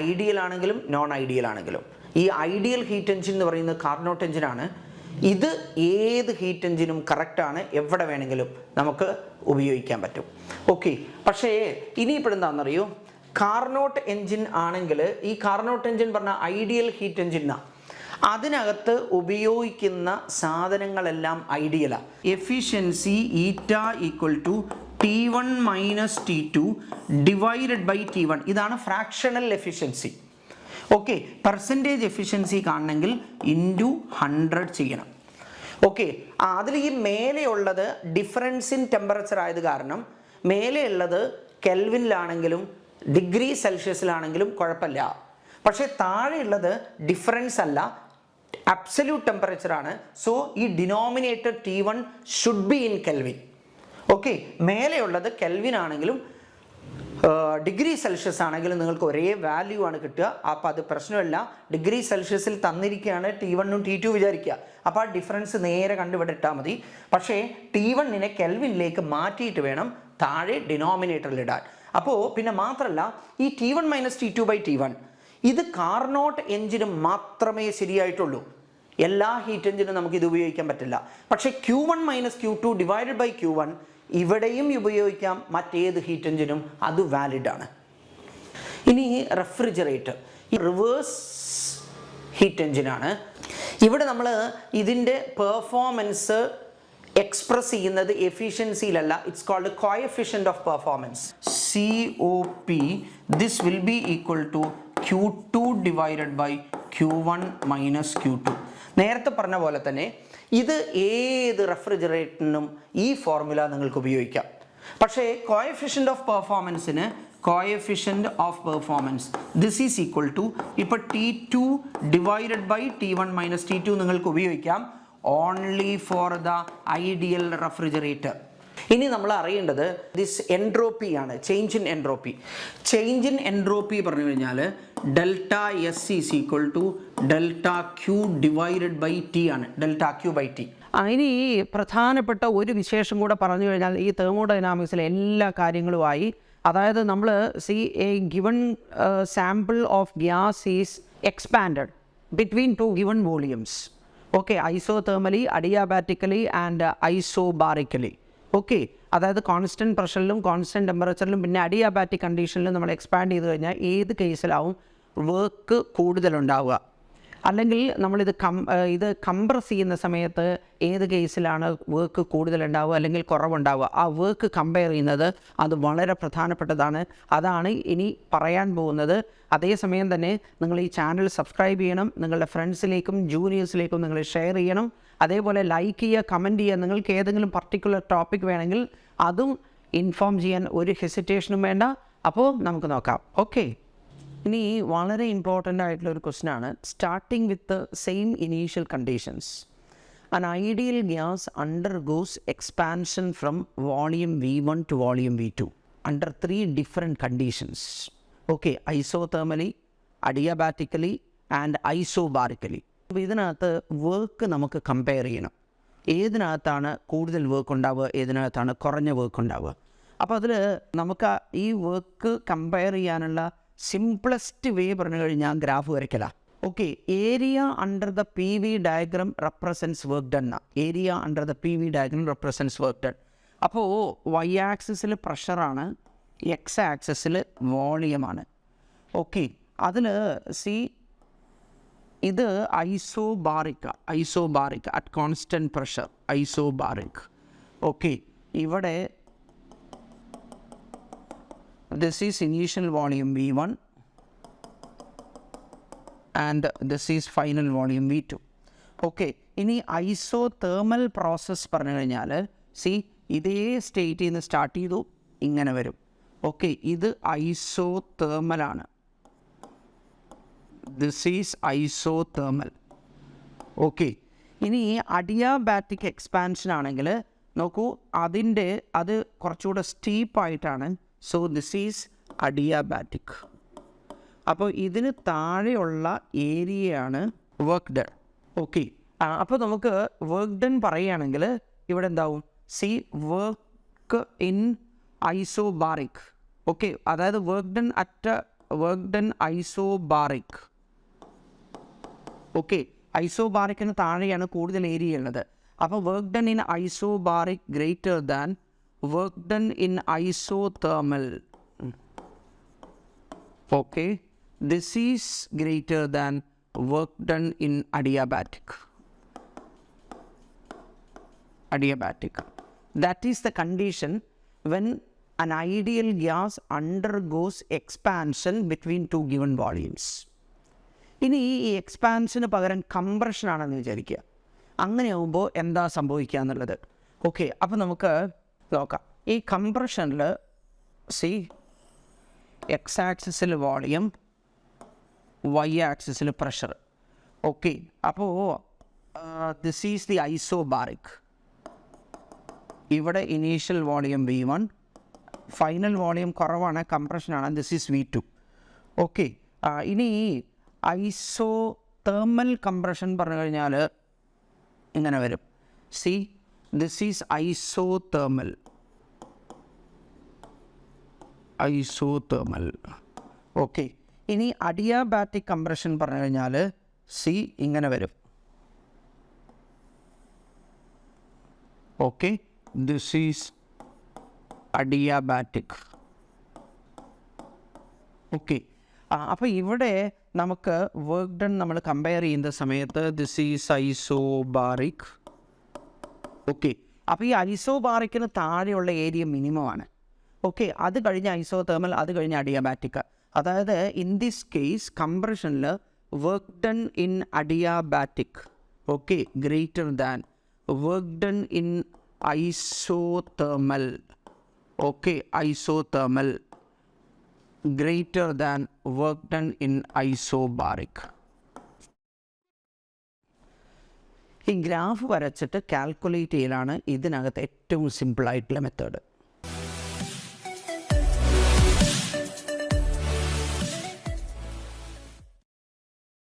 ഐഡിയൽ ആണെങ്കിലും നോൺ ഐഡിയൽ ആണെങ്കിലും. ഈ ഐഡിയൽ ഹീറ്റ് എഞ്ചിൻ എന്ന് പറയുന്നത് കാർനോട്ട് എഞ്ചിനാണ്. ഇത് ഏത് ഹീറ്റ് എഞ്ചിനും കറക്റ്റാണ്. എവിടെ വേണമെങ്കിലും നമുക്ക് ഉപയോഗിക്കാൻ പറ്റും. ഓക്കെ, പക്ഷേ ഇനിയിപ്പോൾ എന്താണെന്നറിയോ, കാർനോട്ട് എഞ്ചിൻ ആണെങ്കിൽ ഈ കാർനോട്ട് എഞ്ചിൻ പറഞ്ഞ ഐഡിയൽ ഹീറ്റ് എഞ്ചിനാണ്. അതിനകത്ത് ഉപയോഗിക്കുന്ന സാധനങ്ങളെല്ലാം ഐഡിയലാണ്. Efficiency eta = T1 - T2 divided by T1. ഇതാണ് fractional efficiency. Okay, percentage efficiency കാണണമെങ്കിൽ × 100 ചെയ്യണം. ഓക്കെ, അതിൽ ഈ മേലെയുള്ളത് ഡിഫറൻസ് ഇൻ ടെമ്പറേച്ചർ ആയത് കാരണം മേലെയുള്ളത് കെൽവിനിലാണെങ്കിലും ഡിഗ്രി സെൽഷ്യസിലാണെങ്കിലും കുഴപ്പമില്ല. പക്ഷേ താഴെയുള്ളത് ഡിഫറൻസ് അല്ല, അബ്സല്യൂട്ട് ടെമ്പറേച്ചർ ആണ്. സോ ഈ denominator T1 should be in Kelvin. Okay, മേലെയുള്ളത് കെൽവിൻ ആണെങ്കിലും ഡിഗ്രി സെൽഷ്യസ് ആണെങ്കിലും നിങ്ങൾക്ക് ഒരേ വാല്യൂ ആണ് കിട്ടുക. അപ്പോൾ അത് പ്രശ്നമല്ല. ഡിഗ്രി സെൽഷ്യസിൽ തന്നിരിക്കുകയാണ് T1 ഉം T2 വിചാരിക്കുക. അപ്പോൾ ആ ഡിഫറൻസ് നേരെ കണ്ടുപിടി ഇട്ടാൽ മതി. പക്ഷേ T1 കെൽവിനിലേക്ക് മാറ്റിയിട്ട് വേണം താഴെ ഡിനോമിനേറ്ററിൽ ഇടാൻ. അപ്പോൾ പിന്നെ മാത്രമല്ല, ഈ T1 - T2/T1 ഇത് കാർനോട്ട് എഞ്ചിന് മാത്രമേ ശരിയായിട്ടുള്ളൂ. എല്ലാ ഹീറ്റ് എഞ്ചിനും നമുക്ക് ഇത് ഉപയോഗിക്കാൻ പറ്റില്ല. പക്ഷേ Q1 - Q2 divided by Q1 ഇവിടെയും ഉപയോഗിക്കാം. മറ്റേത് ഹീറ്റ് എഞ്ചിനും അത് വാലിഡ് ആണ്. ഇനി റെഫ്രിജറേറ്റർ ഈ റിവേഴ്സ് ഹീറ്റ് എഞ്ചിനാണ്. ഇവിടെ നമ്മൾ ഇതിൻ്റെ പെർഫോമൻസ് എക്സ്പ്രസ് ചെയ്യുന്നത് എഫിഷ്യൻസിയിലല്ല. It's called coefficient of performance, COP. This will be equal to Q2 divided by Q1 - Q2. നേരത്തെ പറഞ്ഞ പോലെ തന്നെ ഇത് ഏത് റെഫ്രിജറേറ്ററിനും ഈ ഫോർമുല നിങ്ങൾക്ക് ഉപയോഗിക്കാം. പക്ഷേ കോഎഫിഷ്യന്റ് ഓഫ് പെർഫോമൻസിന് ദിസ് ഈസ് ഈക്വൽ ടു ഇപ്പോൾ T2 divided by T1 - T2 നിങ്ങൾക്ക് ഉപയോഗിക്കാം only for the ideal refrigerator. ഇനി നമ്മൾ അറിയേണ്ടത് ദിസ് എൻട്രോപ്പി ആണ്, change in entropy. Change in entropy പറഞ്ഞു കഴിഞ്ഞാൽ ΔS is equal to ΔQ divided by T ആണ്. ΔQ/T. ഇനി പ്രധാനപ്പെട്ട ഒരു വിശേഷം കൂടെ പറഞ്ഞു കഴിഞ്ഞാൽ ഈ തെർമോഡൈനാമിക്സിലെ എല്ലാ കാര്യങ്ങളുമായി, അതായത് നമ്മൾ a given sample of gas is expanded between 2 given volumes. Okay, isothermally, adiabatically and isobarically. Okay, അതായത് കോൺസ്റ്റൻറ്റ് പ്രഷറിലും കോൺസ്റ്റൻറ്റ് ടെമ്പറേച്ചറിലും പിന്നെ അഡിയാബാറ്റിക് കണ്ടീഷനിലും നമ്മൾ എക്സ്പാൻഡ് ചെയ്ത് കഴിഞ്ഞാൽ ഏത് കേസിലാവും വർക്ക് കൂടുതലുണ്ടാവുക. അല്ലെങ്കിൽ നമ്മളിത് കംപ്രസ് ചെയ്യുന്ന സമയത്ത് ഏത് കേസിലാണ് വർക്ക് കൂടുതലുണ്ടാവുക അല്ലെങ്കിൽ കുറവുണ്ടാവുക, ആ വർക്ക് കമ്പയർ ചെയ്യുന്നത് അത് വളരെ പ്രധാനപ്പെട്ടതാണ്. അതാണ് ഇനി പറയാൻ പോകുന്നത്. അതേസമയം തന്നെ നിങ്ങൾ ഈ ചാനൽ സബ്സ്ക്രൈബ് ചെയ്യണം, നിങ്ങളുടെ ഫ്രണ്ട്സിലേക്കും ജൂനിയേഴ്സിലേക്കും നിങ്ങൾ ഷെയർ ചെയ്യണം. അതേപോലെ ലൈക്ക് ചെയ്യുക, കമൻറ്റ് ചെയ്യുക. നിങ്ങൾക്ക് ഏതെങ്കിലും പർട്ടിക്കുലർ ടോപ്പിക് വേണമെങ്കിൽ അതും ഇൻഫോം ചെയ്യാൻ ഒരു ഹെസിറ്റേഷനും വേണ്ട. അപ്പോൾ നമുക്ക് നോക്കാം. ഓക്കെ, ഇനി വളരെ ഇമ്പോർട്ടൻ്റ് ആയിട്ടുള്ള ഒരു ക്വസ്റ്റ്യനാണ്. Starting with the same initial conditions, an ideal gas undergoes expansion from volume V1 to volume V2 under 3 different conditions. Okay, isothermally, adiabatically and isobarically. അപ്പോൾ ഇതിനകത്ത് വർക്ക് നമുക്ക് കമ്പയർ ചെയ്യണം. ഏതിനകത്താണ് കൂടുതൽ വർക്ക് ഉണ്ടാവുക, ഏതിനകത്താണ് കുറഞ്ഞ വർക്ക് ഉണ്ടാവുക. അപ്പോൾ അതിൽ നമുക്ക് ഈ വർക്ക് കമ്പയർ ചെയ്യാനുള്ള സിംപ്ലസ്റ്റ് വേ പറഞ്ഞു കഴിഞ്ഞാൽ ഗ്രാഫ് വരയ്ക്കലാണ്. Okay, area under the P V diagram represents work done. Area under the P V diagram represents work done. അപ്പോൾ വൈ ആക്സിസിൽ പ്രഷറാണ്, എക്സ് ആക്സിസിൽ വോളിയമാണ്. ഓക്കെ, അതിൽ സി ഇത് isobaric at constant pressure, isobaric. Okay, ഇവിടെ this is initial volume V1 and this is final volume V2. Okay, ഇനി isothermal process പറഞ്ഞു കഴിഞ്ഞാൽ സി ഇതേ സ്റ്റേറ്റിൽ നിന്ന് സ്റ്റാർട്ട് ചെയ്തു ഇങ്ങനെ വരും. ഓക്കെ, ഇത് ഐസോതേർമലാണ്. This is isothermal. ഓക്കെ, ഇനി അഡിയാബാറ്റിക് എക്സ്പാൻഷൻ ആണെങ്കിൽ നോക്കൂ, അത് കുറച്ചുകൂടെ സ്റ്റീപ്പായിട്ടാണ്. So this is adiabatic. അപ്പോൾ ഇതിന് താഴെയുള്ള ഏരിയയാണ് വർക്ക് ഡൺ. ഓക്കെ, അപ്പോൾ നമുക്ക് വർക്ക് ഡൺ പറയുകയാണെങ്കിൽ ഇവിടെ എന്താവും, C work in isobaric. Okay, അതായത് വർക്ക് ഡൺ ഐസോബാറിക്. ഓക്കെ, ഐസോബാറിക്കിന് താഴെയാണ് കൂടുതൽ ഏരിയ ഉള്ളത്. അപ്പോൾ work done in isobaric greater than work done in isothermal. Okay, this is greater than work done in adiabatic. That is the condition when an ideal gas undergoes expansion between two given volumes. ഇനി ഈ എക്സ്പാൻഷന് പകരം compression ആണെന്ന് വിചാരിക്കുക. അങ്ങനെയാകുമ്പോൾ എന്താ സംഭവിക്കുക എന്നുള്ളത്. Okay, അപ്പോൾ നമുക്ക് നോക്കാം. ഈ കംപ്രഷനിൽ സി എക്സ് ആക്സിസിൽ വോളിയം, വൈ ആക്സിസിൽ പ്രഷർ. ഓക്കെ, അപ്പോൾ ദിസ് ഈസ് ദി ഐസോബാറിക്. ഇവിടെ initial volume V1, final volume കുറവാണ്, കംപ്രഷനാണ്, ദിസ് ഈസ് V2. ഓക്കെ, ഇനി ഐസോതേർമൽ കംപ്രഷൻ പറഞ്ഞു കഴിഞ്ഞാൽ ഇങ്ങനെ വരും. C this is isothermal. Okay, ഇനി അഡിയാബാറ്റിക് കംപ്രഷൻ പറഞ്ഞു കഴിഞ്ഞാൽ സി ഇങ്ങനെ വരും. Okay, this is adiabatic. Okay, അപ്പോൾ ഇവിടെ നമുക്ക് വർക്ക് ഡൺ നമ്മൾ കമ്പയർ ചെയ്യുന്ന സമയത്ത് ദിസ് ഈസ് ഐസോബാറിക്. ഓക്കെ, അപ്പോൾ ഈ ഐസോബാറിക്കിന് താഴെയുള്ള ഏരിയ മിനിമമാണ്. ഓക്കെ, അത് കഴിഞ്ഞ് ഐസോതേർമൽ, അത് കഴിഞ്ഞ് അഡിയാബാറ്റിക്. അതായത് ഇൻ ദിസ് കേസ് കംപ്രഷനിൽ work done in adiabatic, okay, greater than work done in isothermal. Okay, isothermal greater than work done in isobaric. ഈ ഗ്രാഫ് വരച്ചിട്ട് കാൽക്കുലേറ്റ് ചെയ്യലാണ് ഇതിനകത്ത് ഏറ്റവും സിമ്പിളായിട്ടുള്ള മെത്തേഡ്.